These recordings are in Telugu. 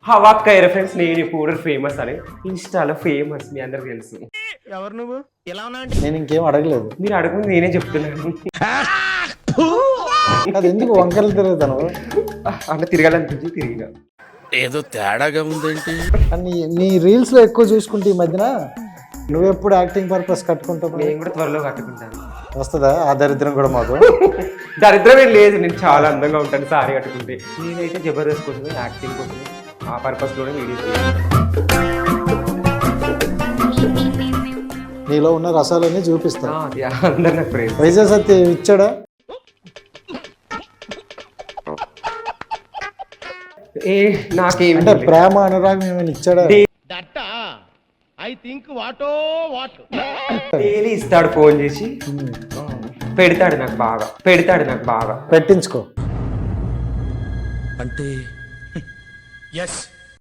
హవాక్క ఫ్రెండ్స్ నేను ఇప్పుడు ఫేమస్ అని ఇన్స్టాలో ఫేమస్ మీ అందరికి తెలుసు. ఎవరు నువ్వు ఎలా ఉన్నా నేను ఇంకేం అడగలేదు. మీరు అడుగుంది నేనే చెప్తున్నాను. అది ఎందుకు వంకరలు తిరుగుతాను అంటే తిరగాలనిపించి తిరిగిన. ఏదో తేడాగా ఉందేంటి కానీ నీ రీల్స్ లో ఎక్కువ చూసుకుంటే ఈ మధ్యన నువ్వెప్పుడు యాక్టింగ్ పర్పస్ కట్టుకుంటావు. నేను కూడా త్వరలో కట్టుకుంటాను. వస్తుందా ఆ దరిద్రం కూడా మాకు? దరిద్రం ఏం లేదు, నేను చాలా అందంగా ఉంటాను సారీ కట్టుకుంటే. నేనైతే జబర్దస్త్ కోసమే యాక్టింగ్ కోసమే ఆ పర్పస్ లోనే వీడియోస్ నీలో ఉన్న రసాలన్నీ చూపిస్తా. అందరు నాకు ఫ్రెండ్స్. వైజాగ్ సత్య ఇచ్చాడా? నాకేం అంటే ప్రేమ అనురాగం ఏమైనా ఇచ్చాడా? డైలీ ఇస్తాడు, ఫోన్ చేసి పెడతాడు నాకు బాగా పెట్టించుకో. అంటే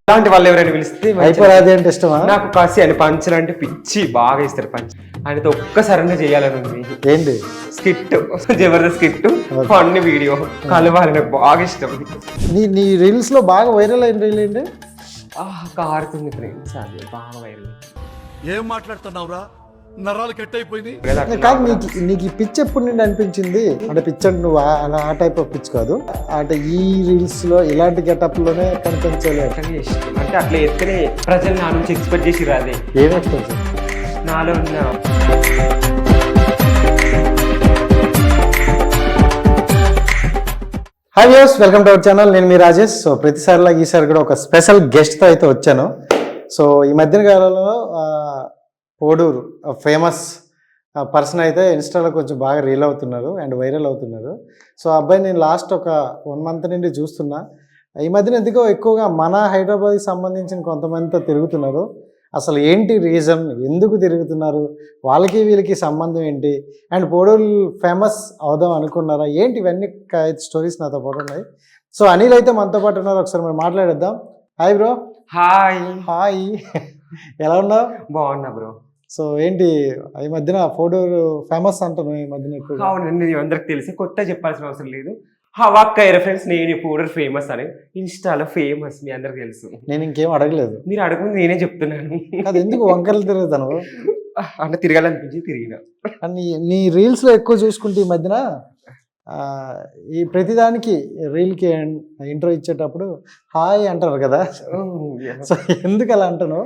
అలాంటి వాళ్ళు ఎవరైనా పిలిస్తే అయిపోరాది అంటే ఇష్టమా? నాకు కాసి అని పంచర్ అంటే పిచ్చి, బాగా ఇస్తారు పంచ్. ఆయనతో ఒక్కసారి చేయాలని ఉంది. ఏంటి? Skit, Jabardasth skit, fun video కలవాలి, నాకు బాగా ఇష్టం. నీ రీల్స్ లో బాగా వైరల్ అయిన రీల్ ఏంటి? కారుతుంది ఫ్రెండ్స్, అది బాగా వైరల్. ఏం మాట్లాడుతున్నావురా, నరాలు కట్ అయిపోయింది. కాదు, నీకు ఈ పిచ్ ఎప్పుడు నుండి అనిపించింది? అంటే పిచ్ అంటే నువ్వు ఆ టైప్ ఆఫ్ పిచ్ కాదు, అంటే ఈ రీల్స్ లో ఇలాంటి గెటప్ లోనే కనిపించాలి అంటే అట్లా ఎత్తునే ప్రజలు నా నుంచి ఎక్స్పెక్ట్ చేసి రాదే. ఏం ఎక్స్పెక్ట్? నాలో ఉన్న hi viewers, welcome to our channel. నేను మీ రాజేష్. సో ప్రతిసారిలా ఈసారి కూడా ఒక స్పెషల్ గెస్ట్తో అయితే వచ్చాను. సో ఈ మధ్యన కాలంలో పోడూరు ఫేమస్ పర్సన్ అయితే ఇన్స్టాలో కొంచెం బాగా రీల్ అవుతున్నారు అండ్ వైరల్ అవుతున్నారు. సో అబ్బాయి నేను లాస్ట్ ఒక 1 month నుండి చూస్తున్నా. ఈ మధ్యన ఎందుకో ఎక్కువగా మన హైదరాబాద్కి సంబంధించిన కొంతమందితో తిరుగుతున్నారు. అసలు ఏంటి రీజన్, ఎందుకు తిరుగుతున్నారు, వాళ్ళకి వీళ్ళకి సంబంధం ఏంటి, అండ్ పోడూరు ఫేమస్ అవుదాం అనుకున్నారా ఏంటి, ఇవన్నీ స్టోరీస్ నాతో పాటు ఉన్నాయి. సో అనిల్ అయితే మనతో పాటు ఉన్నారు, ఒకసారి మనం మాట్లాడేద్దాం. Hi bro. హాయ్ ఎలా ఉన్నావు? బాగున్నా బ్రో. సో ఏంటి ఈ మధ్యన పోడూరు ఫేమస్ అంటాను ఈ మధ్యన ఎక్కువ? అవునండి, అందరికి తెలిసి కొత్త చెప్పాల్సిన అవసరం లేదు. హవాక్క ఫ్రెండ్స్ నేను ఇప్పుడు ఫేమస్ అని ఇన్స్టాలో ఫేమస్ మీ అందరికి తెలుసు. నేను ఇంకేం అడగలేదు. మీరు అడుగుంది నేనే చెప్తున్నాను. అది ఎందుకు వంకరలు తిరుగుతాను? అంటే తిరగాలనిపించి తిరిగిన. నీ రీల్స్ లో ఎక్కువ చూసుకుంటే ఈ మధ్యన ఈ ప్రతిదానికి రీల్కి ఇంట్రో ఇచ్చేటప్పుడు హాయ్ అంటారు కదా. సో ఎందుకు అలా అంటాను?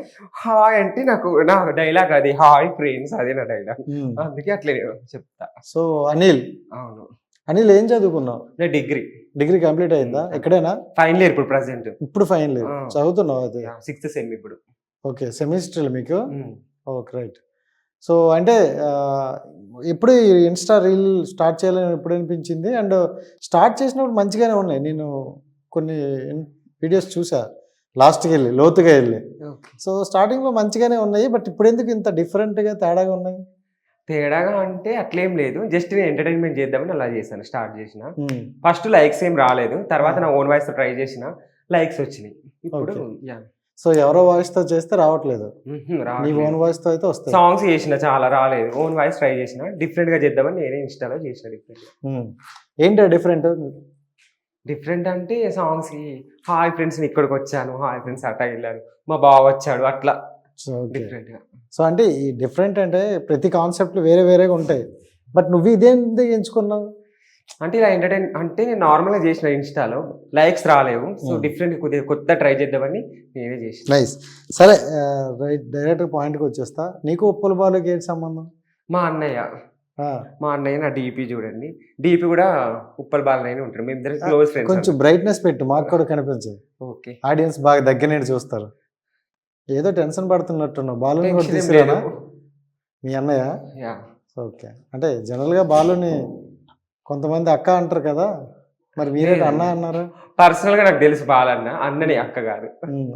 హాయ్ అంటే నా డైలాగ్ అది, హాయ్ ఫ్రెండ్స్, అదే నా డైలాగ్, అందుకే అట్లే చెప్తా. సో అనిల్. అవును. అనిల్ ఏం చదువుకున్నావు? నేను డిగ్రీ కంప్లీట్ అయిందా? ఎక్కడైనా? ఫైనల్ ఇయర్ ఇప్పుడు ప్రజెంట్. ఇప్పుడు ఫైనల్ ఇయర్ చదువుతున్నావు? అది 6th సెమ్ ఇప్పుడు. ఓకే, సెమిస్టర్ మీకు. Okay, right. సో అంటే ఎప్పుడు ఇన్స్టా రీల్ స్టార్ట్ చేయాలని ఎప్పుడు అనిపించింది? అండ్ స్టార్ట్ చేసినప్పుడు మంచిగానే ఉన్నాయి, నేను కొన్ని వీడియోస్ చూసా లాస్ట్కి లోతుగా వెళ్ళి. సో స్టార్టింగ్లో మంచిగానే ఉన్నాయి, బట్ ఇప్పుడు ఎందుకు ఇంత డిఫరెంట్గా తేడాగా ఉన్నాయి? తేడాగా అంటే అట్లేం లేదు, జస్ట్ నేను ఎంటర్టైన్మెంట్ చేద్దామని అలా చేశాను. స్టార్ట్ చేసిన ఫస్ట్ లైక్స్ ఏం రాలేదు, తర్వాత నా ఓన్ వాయిస్ తో ట్రై చేసిన లైక్స్ వచ్చినాయి. ఇప్పుడు సో ఎవరో వాయిస్ తో చేస్తే రావట్లేదు, నీ ఓన్ వాయిస్ తో అయితే వస్తాయి. సాంగ్స్ చేసిన చాలా రాలేదు, ఓన్ వాయిస్ ట్రై చేసిన, డిఫరెంట్ గా చేద్దామని నేనే ఇన్స్టాలో చేసిన. ఏంటో డిఫరెంట్ అంటే సాంగ్స్ కి హాయ్ ఫ్రెండ్స్ ఇక్కడికి వచ్చాను, హాయ్ ఫ్రెండ్స్ అట్లా వెళ్ళాను, మా బావ వచ్చాడు, అట్లా డిఫరెంట్ గా. సో అంటే ఈ డిఫరెంట్ అంటే ప్రతి కాన్సెప్ట్ వేరే వేరేగా ఉంటాయి, బట్ నువ్వు ఇదేంటి ఎంచుకున్నావు? అంటే ఇలా ఎంటర్టైన్ అంటే నేను నార్మల్గా చేసిన, ఇన్స్టాలో లైక్స్ రాలేవు, సో డిఫరెంట్ కొద్దిగా కొత్త ట్రై చేద్దామని నేనే చేసిన. నైస్. సరే, రైట్, డైరెక్ట్ పాయింట్కి వచ్చేస్తా. నీకు ఉప్పల బాలుకి ఏంటి సంబంధం? మా అన్నయ్య నా డీపీ చూడండి, డీపీ కూడా ఉప్పల బాలనైనా ఉంటాడు, మేము ఇద్దరు క్లోజ్ ఫ్రెండ్స్. కొంచెం బ్రైట్నెస్ పెట్టు, మాకు కూడా కనిపించదు. ఓకే, ఆడియన్స్ బాగా దగ్గర నుండి చూస్తారు. ఏదో టెన్షన్ పడుతున్నట్టున్నావు. బాలుని కూడా తీసుకురా మీ అన్నయ్య? ఓకే, అంటే జనరల్గా బాలుని కొంతమంది అక్క అంటారు కదా, మరి మీరే అన్న అన్నారు? పర్సనల్ గా నాకు తెలుసు బాలన్న, అన్ననే, అక్క కాదు.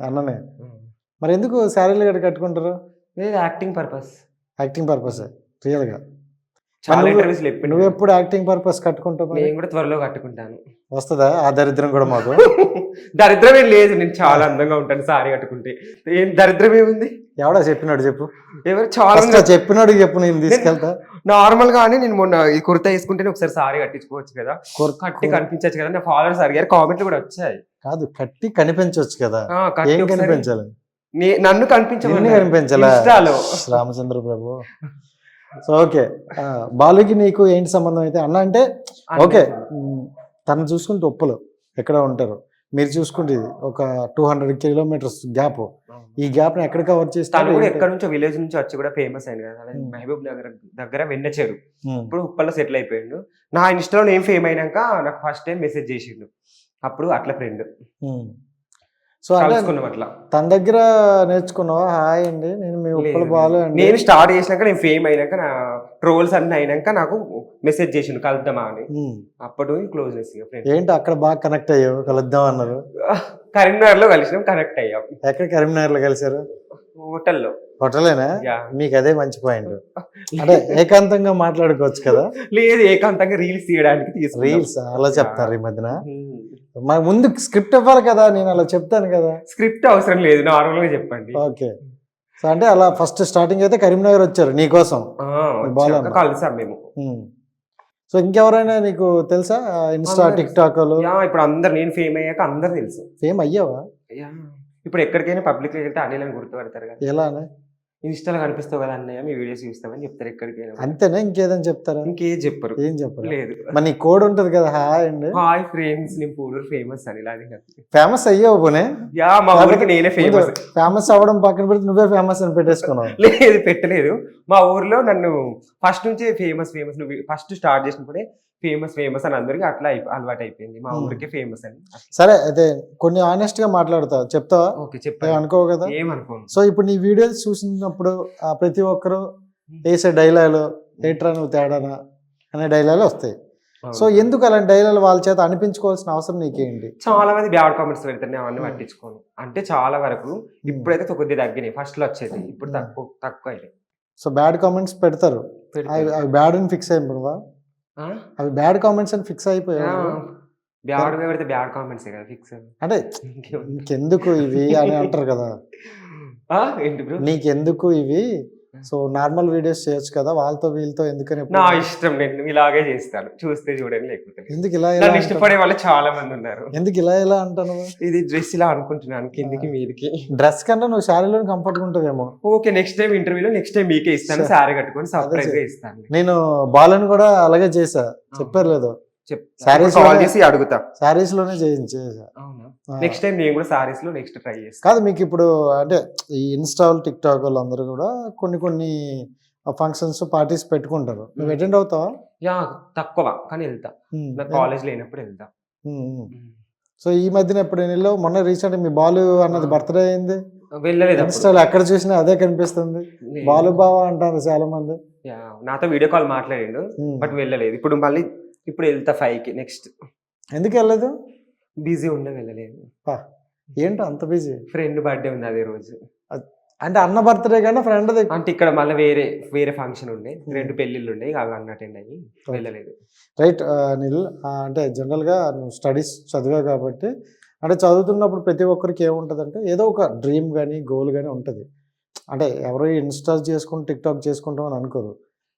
అన్ననే. మరి ఎందుకు శారీలు గట్ట కట్టుకుంటారు? లేదు, యాక్టింగ్ పర్పస్. యాక్టింగ్ పర్పస్ రియల్గా. చాలా నువ్వు- ఇంటర్వ్యూస్ నువ్వు ఎప్పుడు యాక్టింగ్ పర్పస్ కట్టుకుంటావు మరి? నేను కూడా త్వరలో కట్టుకుంటాను. వస్తుందా ఆ దరిద్రం కూడా మాకు? దరిద్రం ఏం లేదు, నేను చాలా అందంగా ఉంటాను సారీ కట్టుకుంటే. ఏం దరిద్రం ఏముంది? ఎవడా చెప్పినాడు చెప్పు, ఎవరు చాలా ఫస్ట్ చెప్పినాడు చెప్పు, నేను తీసుకెళ్తా. నార్మల్ గానే నేను మొన్న ఈ కుర్తా వేసుకుంటేనే ఒకసారి సారీ కట్టించుకోవచ్చు కదా, కట్టి కనిపించచ్చు కదా. నా ఫాలోవర్స్ అడిగారు, కామెంట్లు కూడా వచ్చాయి. కాదు కట్టి కనిపించవచ్చు కదా, కట్టి ఏం ఒకసారి కనిపించాలి? నన్ను కనిపించమని కనిపించాలా ఇన్స్టాలో. రామచంద్ర ప్రభు. సో ఓకే, బాలుకి నీకు ఏంటి సంబంధం అయితే అన్న అంటే? ఓకే, తను చూసుకుంటే ఉప్పలు ఎక్కడ ఉంటారు, మీరు చూసుకుంటే ఇది ఒక 200 కిలోమీటర్స్ గ్యాప్. ఈ గ్యాప్ ని ఎక్కడ కవర్ తను చేస్తారు? కూడా ఎక్కడ నుంచో విలేజ్ నుంచి వచ్చి కూడా ఫేమస్ అయింది కదా, మహబూబ్ నగర్ దగ్గర వెన్నచెరు. ఇప్పుడు ఉప్పల్లో సెటిల్ అయిపోయిండు. నా ఇన్స్టాలో నేను ఫేమ్ అయినాక నాకు ఫస్ట్ టైం మెసేజ్ చేసిండు, అప్పుడు అట్లా ఫ్రెండ్ సో అంటే కలుసుకున్నాం అట్లా. తన దగ్గర నేర్చుకున్నావా? హాయ్ అండి నేను మీ ఉప్పల బాలు అండి. నేను స్టార్ట్ చేసినాక, నేను ఫేమ్ అయినాక, నా ట్రోల్స్ అన్ని అయినాక నాకు మెసేజ్ చేసిండు కలుద్దామా అని. అప్పుడు క్లోజ్నెస్. ఏంటి అక్కడ బాగా కనెక్ట్ అయ్యావు, కలుద్దాం అన్నారు? కరీంనగర్ లో కలిసినాం, కనెక్ట్ అయ్యాం. ఎక్కడ కరీంనగర్ లో కలిసారు? హోటల్లో. హోటలేనా? మీకు అదే మంచి పాయింట్. అంటే ఏకాంతంగా మాట్లాడుకోవచ్చు కదా. లేదు, ఏకాంతంగా రీల్స్ తీయడానికి తీసుకున్నాం. రీల్స్ అలా చెప్తారు ఈ మధ్యన. మాకు ముందు స్క్రిప్ట్ ఇవ్వాలి కదా, నేను అలా చెప్తాను కదా. స్క్రిప్ట్ అవసరం లేదు, నార్మల్ గా చెప్పండి. ఓకే, సో అంటే అలా ఫస్ట్ స్టార్టింగ్ అయితే కరీంనగర్ వచ్చారు నీకోసం, కలిసాం మేము. సో ఇంకెవరైనా నీకు తెలుసా ఇన్స్టా టిక్ టాక్? ఇప్పుడు అందరు, నేను ఫేమ్ అయ్యాక అందరు తెలుసు. ఫేమ్ అయ్యావా? ఇప్పుడు ఎక్కడికైనా పబ్లిక్ లో వెళ్తే అనిల్ అని గుర్తుపడతారు కదా. ఎలా? ఇన్స్టాలో కనిపిస్తావు కదా అన్నయ్య, మీ వీడియోస్ చూస్తామని చెప్తారు ఎక్కడికైనా. అంతేనా? ఇంకేదని చెప్తారా? ఇంకేం చెప్పరు. ఏం చెప్పరు? లేదు. మరి నీ కోడ్ ఉంటది కదా, హాయ్ అండి, హాయ్ ఫ్రెండ్స్, నేను పూడూరు ఫేమస్ అని. ఇలాగే ఫేమస్ అయ్యావు పోనే? యా, మా ఊరికి నేనే ఫేమస్. ఫేమస్ అవ్వడం పక్కన పెడితే నువ్వే ఫేమస్ అని పెట్టేసుకున్నావు. లేదు, పెట్టలేదు. మా ఊర్లో నన్ను ఫస్ట్ నుంచి ఫేమస్ ఫేమస్, నువ్వు ఫస్ట్ స్టార్ట్ చేసినప్పుడే ఫేమస్ ఫేమస్ అని అందరికి అట్లా అలవాటు అయిపోయింది. మా ఊరికే ఫేమస్ అని. సరే అయితే కొన్ని ఆనెస్ట్ గా మాట్లాడతావు, చెప్తావా? ఓకే, చెప్పా. అనుకోవు కదా? ఏమనుకోను. సో ఇప్పుడు నీ వీడియోస్ చూసినప్పుడు ప్రతి ఒక్కరు వేసే డైలాగులు ఏట్రా నువ్వు తేడానా అనే డైలాగులు వస్తాయి. సో ఎందుకు అలాంటి డైలాగులు వాళ్ళ చేత అనిపించుకోవాల్సిన అవసరం నీకేంటి? చాలా మంది బ్యాడ్ కామెంట్స్ పెడతారు, నేను అవన్నీ పట్టించుకోను. అంటే చాలా వరకు ఇప్పుడైతే కొద్దిగా తగ్గినాయి, ఫస్ట్ లో వచ్చేది, ఇప్పుడు తక్కువ అయినాయి. సో బ్యాడ్ కామెంట్స్ పెడతారు, అవి బ్యాడ్ అని ఫిక్స్ అయిపోవా? అవి బ్యాడ్ కామెంట్స్ అని ఫిక్స్ అయిపోయావు? బ్యాడ్ పెడితే బ్యాడ్ కామెంట్స్ కదా ఫిక్స్. అంటే ఇంకెందుకు ఇవి అని అంటారు కదా. ఏంటి బ్రో, నీకెందుకు ఇవి, సో నార్మల్ వీడియోస్ చేయొచ్చు కదా, వాళ్ళతో వీళ్ళతో ఎందుకని? నా ఇష్టం, నేను ఇలాగే చేస్తాను, చూస్తే చూడండి, లేకపోతే ఎందుకు ఇలా ఇష్టపడే వాళ్ళు చాలా మంది ఉన్నారు. ఎందుకు ఇలా అంటాను? ఇది డ్రెస్ ఇలా అనుకుంటున్నాను, కిందికి మీదికి. డ్రెస్ కన్నా నువ్వు శారీలో కంఫర్ట్ గా ఉంటుందేమో. ఓకే, నెక్స్ట్ టైం ఇంటర్వ్యూలో నెక్స్ట్ టైం మీకే ఇస్తాను, శారీ కట్టుకొని సర్ప్రైజ్ గా ఇస్తాను. నేను బాలను కూడా అలాగే చేసా, చెప్పారు లేదు? సారీస్ చేసి అడుగుతా, సారీస్ లోనే చేసా. నెక్స్ట్ టైం నేను కూడా సారీస్ లో నెక్స్ట్ ట్రై చేస్తాను. కాదు, మీకు ఇప్పుడు అంటే ఈ ఇన్స్టాల్ టిక్ టాక్ వాళ్ళందరూ కూడా కొన్ని ఫంక్షన్స్ పార్టీస్ పెట్టుకుంటారు, నువ్వు అటెండ్ అవుతావా? యా, తక్కువ కానీ వెళ్తా, నా కాలేజ్ లేనప్పుడు వెళ్తా. సో ఈ మధ్యన ఎప్పుడు వెళ్ళావు? మొన్న రీసెంట్ మీ బాలు అన్నది బర్త్డే అయింది, వెళ్ళలేదు. ఇన్స్టాల్ ఎక్కడ చూసినా అదే కనిపిస్తుంది, బాలు బావా అంటారు చాలా మంది. నాతో వీడియో కాల్ మాట్లాడిండు, బట్ వెళ్ళలేదు. ఇప్పుడు వెళ్తా 5కి నెక్స్ట్. ఎందుకు వెళ్ళలేదు? బిజీ ఉండే, వెళ్ళలేదు. ఏంటో అంత బిజీ? ఫ్రెండ్ బర్త్డే ఉంది అదే రోజు. అంటే అన్న బర్త్డే కన్నా ఫ్రెండ్ అంటే ఇక్కడ మళ్ళీ వేరే ఫంక్షన్ ఉండే, 2 పెళ్లిళ్ళు ఉండే, అవి అన్న అటెండ్ అయ్యి వెళ్ళలేదు. రైట్ నిల్, అంటే జనరల్గా నువ్వు స్టడీస్ చదివా కాబట్టి, అంటే చదువుతున్నప్పుడు ప్రతి ఒక్కరికి ఏముంటుంది అంటే ఏదో ఒక డ్రీమ్ కానీ గోల్ కానీ ఉంటుంది. అంటే ఎవరో ఇన్స్టాల్ చేసుకుని టిక్ టాక్ చేసుకుంటాం అని అనుకోరు,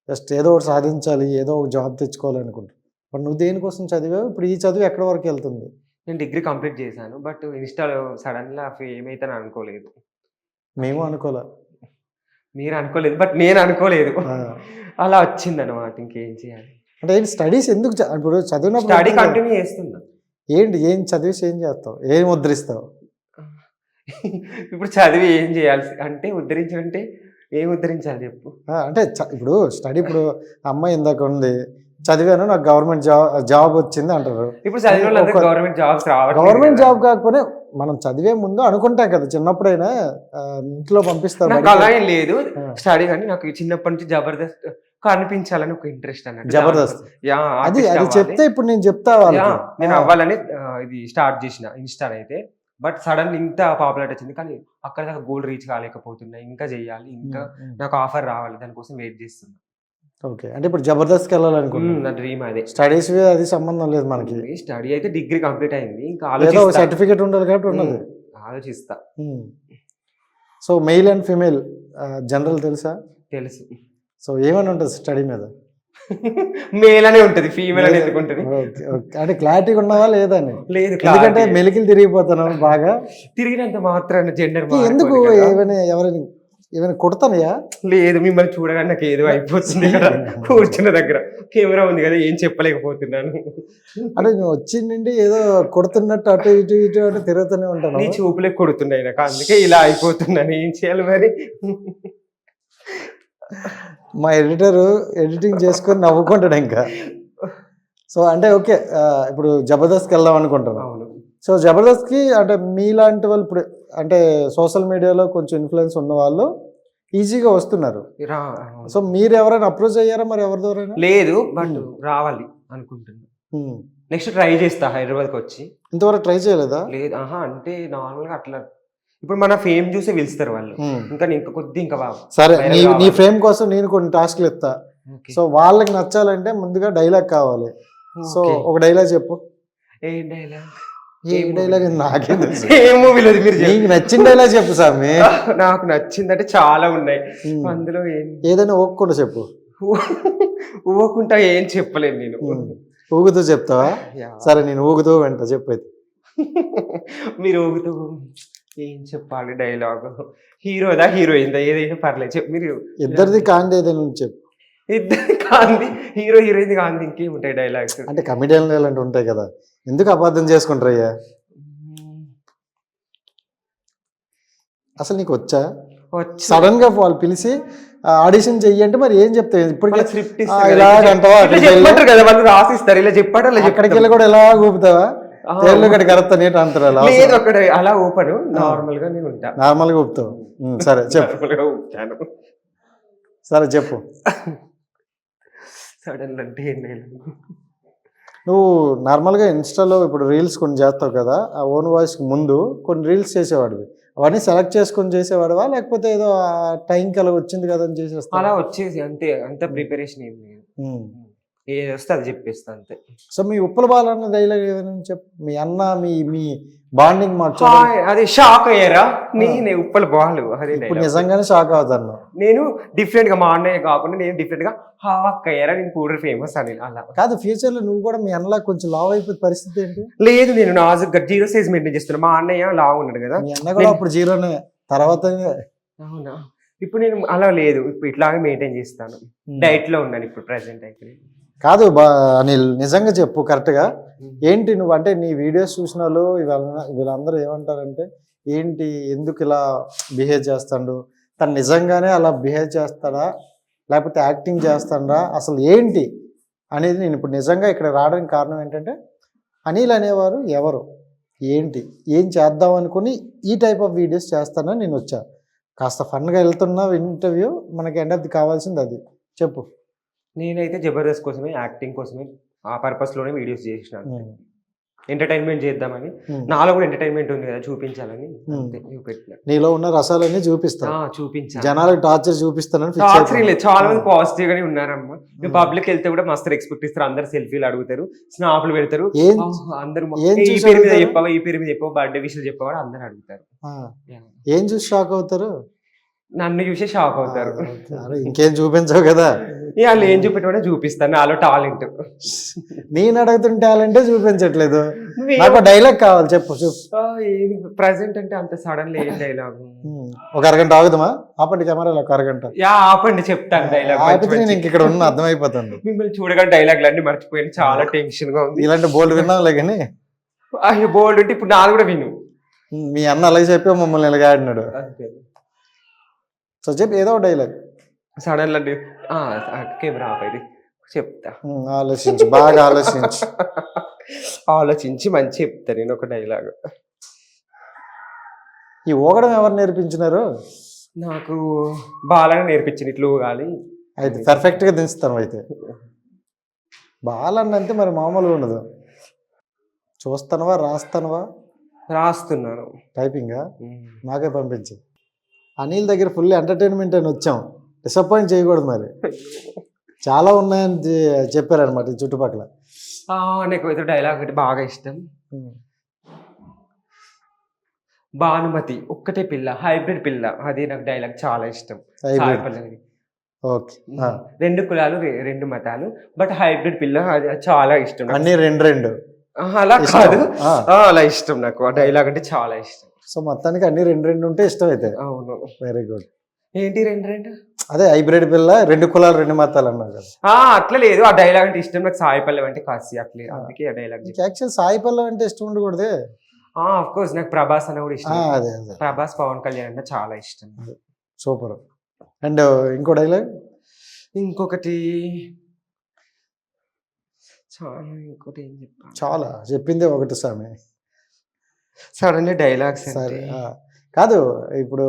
జస్ట్ ఏదో ఒకటి సాధించాలి, ఏదో ఒక జాబ్ తెచ్చుకోవాలి అనుకుంటారు. బట్ నువ్వు దేనికోసం చదివావు? ఇప్పుడు ఈ చదువు ఎక్కడి వరకు వెళ్తుంది? నేను డిగ్రీ కంప్లీట్ చేశాను, బట్ ఇన్స్టాలో సడన్గా ఏమైతే అనుకోలేదు. మేము అనుకోలే, మీరు అనుకోలేదు, బట్ నేను అనుకోలేదు, అలా వచ్చింది అనమాట. ఇంకేం చేయాలి అంటే స్టడీస్ ఎందుకు? ఇప్పుడు చదివినప్పుడు స్టడీ కంటిన్యూ చేస్తున్నా. ఏం చదివేసి ఏం చేస్తావు, ఏం ఉద్ధరిస్తావు? ఇప్పుడు చదివి ఏం చేయాలి అంటే, ఉద్ధరించాలంటే ఏం ఉద్ధరించాలి చెప్పు? అంటే ఇప్పుడు స్టడీ, ఇప్పుడు అమ్మాయి ఇందాక ఉంది, చదివాను నాకు గవర్నమెంట్ జాబ్ వచ్చింది అంటారు. ఇప్పుడు చదివిన గవర్నమెంట్ జాబ్స్ రావాలి. గవర్నమెంట్ జాబ్ కాకపోతే మనం చదివే ముందు అనుకుంటాం కదా, చిన్నప్పుడైనా ఇంట్లో పంపిస్తారు. అలా ఏం లేదు స్టడీ, కానీ నాకు చిన్నప్పటి నుంచి జబర్దస్త్ కనిపించాలని ఒక ఇంట్రెస్ట్ అన్నట్టు. జబర్దస్త్ అది చెప్తే ఇప్పుడు నేను చెప్తా, నేను అవ్వాలని ఇది స్టార్ట్ చేసిన ఇన్స్టా అయితే. బట్ సడన్ ఇంత పాపులారిటీ వచ్చింది, కానీ అక్కడ దాకా గోల్ రీచ్ కాలేకపోతున్నా. ఇంకా చెయ్యాలి, ఇంకా నాకు ఆఫర్ రావాలి, దానికోసం వెయిట్ చేస్తున్నా. ఓకే, అంటే ఇప్పుడు జబర్దస్త్కి వెళ్ళాలనుకుంటున్నాను. నా డ్రీమ్ అదే. స్టడీస్ అది సంబంధం లేదు మనకి, స్టడీ అయితే డిగ్రీ కంప్లీట్ అయింది, ఇంకా ఏదో ఆలోచిస్తా. సర్టిఫికేట్ ఉండాలి కాబట్టి ఉన్నది. ఆలోచిస్తా. So male and female general తెలుసా? తెలుసు. సో ఏమని ఉంటుంది స్టడీ మీద? మేల్ అనే ఉంటది, ఫీమేల్ అని ఎందుకు ఉంటది? Okay, okay. అంటే క్లారిటీగా ఉన్నావా లేదా అని? లేదు, ఎందుకంటే మెలికలు తిరిగిపోతాను బాగా. తిరిగినంత మాత్రాన జెండర్ ఎందుకు ఏమైనా కుడతానయా? లేదు, మిమ్మల్ని చూడగానే నాకు ఏదో అయిపోతుంది కదా కూర్చున్న దగ్గర. కెమెరా ఉంది కదా, ఏం చెప్పలేకపోతున్నాను. అంటే నువ్వు వచ్చిండి ఏదో కొడుతున్నట్టు అటు ఇటు ఇటు అటు తిరుగుతూనే ఉంటాను. నీ చూపులే కొడుతున్నాయి నాకు, అందుకే ఇలా అయిపోతున్నాను. ఏం చేయాలి మరి? మా ఎడిటర్ ఎడిటింగ్ చేసుకొని నవ్వుకుంటాడు ఇంకా. సో అంటే ఓకే, ఇప్పుడు జబర్దస్త్కి వెళ్దాం అనుకుంటున్నాను. అవును. సో జబర్దస్త్కి అంటే మీలాంటి వాళ్ళు ఇప్పుడు అంటే సోషల్ మీడియాలో కొంచెం ఇన్ఫ్లుయెన్స్ ఉన్న వాళ్ళు ఈజీగా వస్తున్నారు. సో మీరు ఎవరైనా అప్రోచ్ అయ్యారా మరి ఎవరి ద్వారా? లేదు, బట్ రావాలి అనుకుంటున్నా. నెక్స్ట్ ట్రై చేస్తా హైదరాబాద్కి వచ్చి. ఇంతవరకు ట్రై చేయలేదా? లేదు, అంటే నార్మల్గా అట్లా ఇప్పుడు మన ఫేమ్ చూసి పిలుస్తారు వాళ్ళు. ఇంకా కొద్ది ఇంకా సరే, నీ ఫేమ్ కోసం నేను కొన్ని టాస్క్లు ఇస్తా. సో వాళ్ళకి నచ్చాలంటే ముందుగా డైలాగ్ కావాలి. సో ఒక డైలాగ్ చెప్పు. ఏ డైలాగ్? ఏ డైలాగ్ నాకే తెలుసు. ఏ మూవీలో మీరు నీకు నచ్చిన డైలాగ్ చెప్పు సామి. నాకు నచ్చిందంటే చాలా ఉన్నాయి, అందులో ఏదైనా ఊగకుండా చెప్పు. ఊగకుండా ఏం చెప్పలేను నేను. ఊగుతూ చెప్తావా? సరే, నేను ఊగుతూ వెంట చెప్పేది. మీరు ఊగుతూ ఏం చెప్పాలి డైలాగ్? హీరోదా హీరోయిన్ దా ఏదైనా పర్లేదు చెప్పు. మీరు ఇద్దరిది కాంది ఏదైనా చెప్పు. ఇద్దరిది కాంది, హీరో హీరోయిన్ కాంది, ఇంకేముంటాయి డైలాగ్స్? అంటే కమిడియన్లు ఇలాంటివి ఉంటాయి కదా, ఎందుకు అబద్ధం చేసుకుంటారయ్యా? అసలు నీకు వచ్చా? సడన్ గా వాళ్ళు పిలిచి ఆడిషన్ చెయ్యంటే మరి ఏం చెప్తావు? ఇప్పుడు స్క్రిప్ట్ అంటావా కదా, వాళ్ళు రాసిస్తారు, ఇలా చెప్పాడు. అక్కడికి వెళ్ళి కూడా ఎలా ఊపుతావా? లేదు, అక్కడ అలా ఊపను, నార్మల్ గా నేను ఉంటా. నార్మల్ గా ఊపుతావు. సరే చెప్పు. సరే చెప్పు. సడన్ అంటే నువ్వు నార్మల్గా ఇన్స్టాలో ఇప్పుడు రీల్స్ కొన్ని చేస్తావు కదా, ఆ ఓన్ వాయిస్కి ముందు కొన్ని రీల్స్ చేసేవాడివి, అవన్నీ సెలెక్ట్ చేసుకొని చేసేవాడివా లేకపోతే ఏదో టైంకి అలా వచ్చింది కదా అని చేసేస్తా? అలా వచ్చేసి అంతే, అంత ప్రిపరేషన్ ఏం లేదు, ఏది వస్తే అది చెప్పేస్తా అంతే. సో మీ ఉప్పల బాలన్న డైలాగ్ ఏదైనా చెప్పు. మీ అన్న మీ బాండింగ్ మార్చు. అది షాక్ అయ్యారా? నేనే ఉప్పల బాలు అదే ఇప్పుడు నిజంగానే షాక్ అవుతాను. నేను డిఫరెంట్ గా, మా అన్నయ్య కాకుండా నేను డిఫరెంట్ గా హాక్ అయ్యారా, నేను కూడా ఫేమస్ అని. అలా కాదు, ఫ్యూచర్ లో నువ్వు కూడా మీ అన్నలా కొంచెం లావ్ అయిపోయే పరిస్థితి ఏంటి? లేదు, నేను నాజుగా జీరో సైజ్ మెయింటైన్ చేస్తున్నా. మా అన్నయ్య లావ్ ఉన్నాడు కదా, మీ అన్న కూడా అప్పుడు జీరోనే తర్వాత. అవునా? ఇప్పుడు నేను అలా లేదు, ఇప్పుడు ఇట్లాగే మెయింటైన్ చేస్తాను. డైట్ లో ఉన్నాను ఇప్పుడు ప్రెసెంట్ అయితే. కాదు అనిల్, నిజంగా చెప్పు కరెక్ట్గా ఏంటి నువ్వు? అంటే నీ వీడియోస్ చూసిన వాళ్ళు వీళ్ళందరూ ఏమంటారంటే ఏంటి, ఎందుకు ఇలా బిహేవ్ చేస్తాడు, తను నిజంగానే అలా బిహేవ్ చేస్తాడా లేకపోతే యాక్టింగ్ చేస్తాడా, అసలు ఏంటి అనేది నేను ఇప్పుడు నిజంగా ఇక్కడ రావడానికి కారణం ఏంటంటే అనిల్ అనేవారు ఎవరు, ఏంటి, ఏం చేద్దాం అనుకుని ఈ టైప్ ఆఫ్ వీడియోస్ చేస్తానని నేను వచ్చా. కాస్త ఫన్గా వెళ్తున్న ఇంటర్వ్యూ, మనకి ఎండ్ ఆఫ్ ది కావాల్సింది అది. చెప్పు. నేనైతే జబర్దస్త్ కోసమే, యాక్టింగ్ కోసమే, ఆ పర్పస్ లోనే వీడియోస్ చేసినాను. ఎంటర్టైన్మెంట్ చేద్దామని, నాలో కూడా ఎంటర్టైన్మెంట్ ఉంది కదా, చూపించాలని పెట్టిన. నీలో ఉన్న రసాలన్నీ చూపిస్తాను, చూపించాను, జనాలకు టార్చర్ చూపిస్తానని. చాలా మంది పాజిటివ్ గానే ఉన్నారమ్మా. మేము పబ్లిక్ వెళ్తే కూడా మస్తు ఎక్స్పెక్ట్ ఇస్తారు, అందరు సెల్ఫీలు అడుగుతారు, స్నాప్లు పెడతారు, అందరు ఈ పేరు మీద చెప్పవా, ఈ పేరు మీద చెప్పవా, బర్త్డే విషయాలు చెప్పవా అందరు అడుగుతారు. ఏం చూసి షాక్ అవుతారు? నన్ను చూసే షాక్ అవుతారు. ఇంకేం చూపించవు కదా, వాళ్ళు ఏం చూపెట్టా చూపిస్తాను, నాలో టాలెంట్. నేను అడుగుతున్న టాలెంటే చూపించట్లేదు. నాకు డైలాగ్ కావాలి, చెప్పు. ప్రెసెంట్ అంటే అంత సడన్ ఏం డైలాగ్? ఒక అరగంట ఆగుదామా? ఆపండి కెమెరాలో, ఒక అరగంట ఆపండి, చెప్తాను డైలాగ్. నేను ఇక్కడ ఉన్న అర్థమైపోతుంది. మిమ్మల్ని చూడగానే డైలాగ్లు అన్ని మర్చిపోయాను, చాలా టెన్షన్ గా ఉంది. ఇలాంటి బోల్డ్ విన్నాంలే కానీ బోల్డ్ ఉంటే ఇప్పుడు నాది కూడా విను. మీ అన్న అలాగే చెప్పి మమ్మల్ని ఇలాగ ఆడినాడు. సో చెప్పి ఏదో డైలాగ్ సడన్ అంటే కెమెరా ఆపేది చెప్తా. ఆలోచించి, బాగా ఆలోచించి ఆలోచించి మంచి చెప్తా నేను ఒక డైలాగ్. ఈ ఊగడం ఎవరు నేర్పించినారు? నాకు బాలనే నేర్పించింది, ఇట్లు ఊగాలి. అయితే పర్ఫెక్ట్ గా దించుతాను. అయితే బాలన్న అంటే మరి మామూలుగా ఉండదు. చూస్తానవా రాస్తానవా? రాస్తున్నాను. టైపింగా? నాకే పంపించు. అనిల్ దగ్గర ఫుల్ ఎంటర్టైన్మెంట్ అని వచ్చాం, డిసప్పాయింట్ చేయకూడదు మరి. చాలా ఉన్నాయని చెప్పారనమాట ఈ చుట్టుపక్కల. నాకు ఏదో డైలాగ్ ఒకటి బాగా ఇష్టం. భానుమతి ఒక్కటే పిల్ల, హైబ్రిడ్ పిల్ల, అది నాకు డైలాగ్ చాలా ఇష్టం. సాయి పల్లవి. ఓకే. 2 కులాలు 2 మతాలు, బట్ హైబ్రిడ్ పిల్ల అది చాలా ఇష్టం నాకు. అన్ని 2 అలా కాదు, అలా ఇష్టం నాకు. ఆ డైలాగ్ అంటే చాలా ఇష్టం. సో మొత్తానికి అన్ని 2 ఉంటే ఇష్టం అయితే. అవును. Very good. ఏంటి 2 అదే హైబ్రిడ్ పిల్ల, 2 కులాలు 2 మతాలు అన్నారు కదా. అట్లా లేదు, ఆ డైలాగ్ అంటే ఇష్టం నాకు. సాయి పల్లవి అంటే కాసి అట్లే, అందుకే ఆ డైలాగ్. యాక్చువల్ సాయి పల్లవి అంటే ఇష్టం ఉండకూడదే. ఆఫ్ కోర్స్ నాకు ప్రభాస్ అన్న కూడా ఇష్టం. అదే ప్రభాస్, పవన్ కళ్యాణ్ అంటే చాలా ఇష్టం. సూపర్. అండ్ ఇంకో డైలాగ్ ఇంకొకటి ఇంకోటి ఏం చెప్పాలి, చాలా చెప్పిందే ఒకటి స్వామి. సడన్ డైలాగ్స్ సరే కాదు, ఇప్పుడు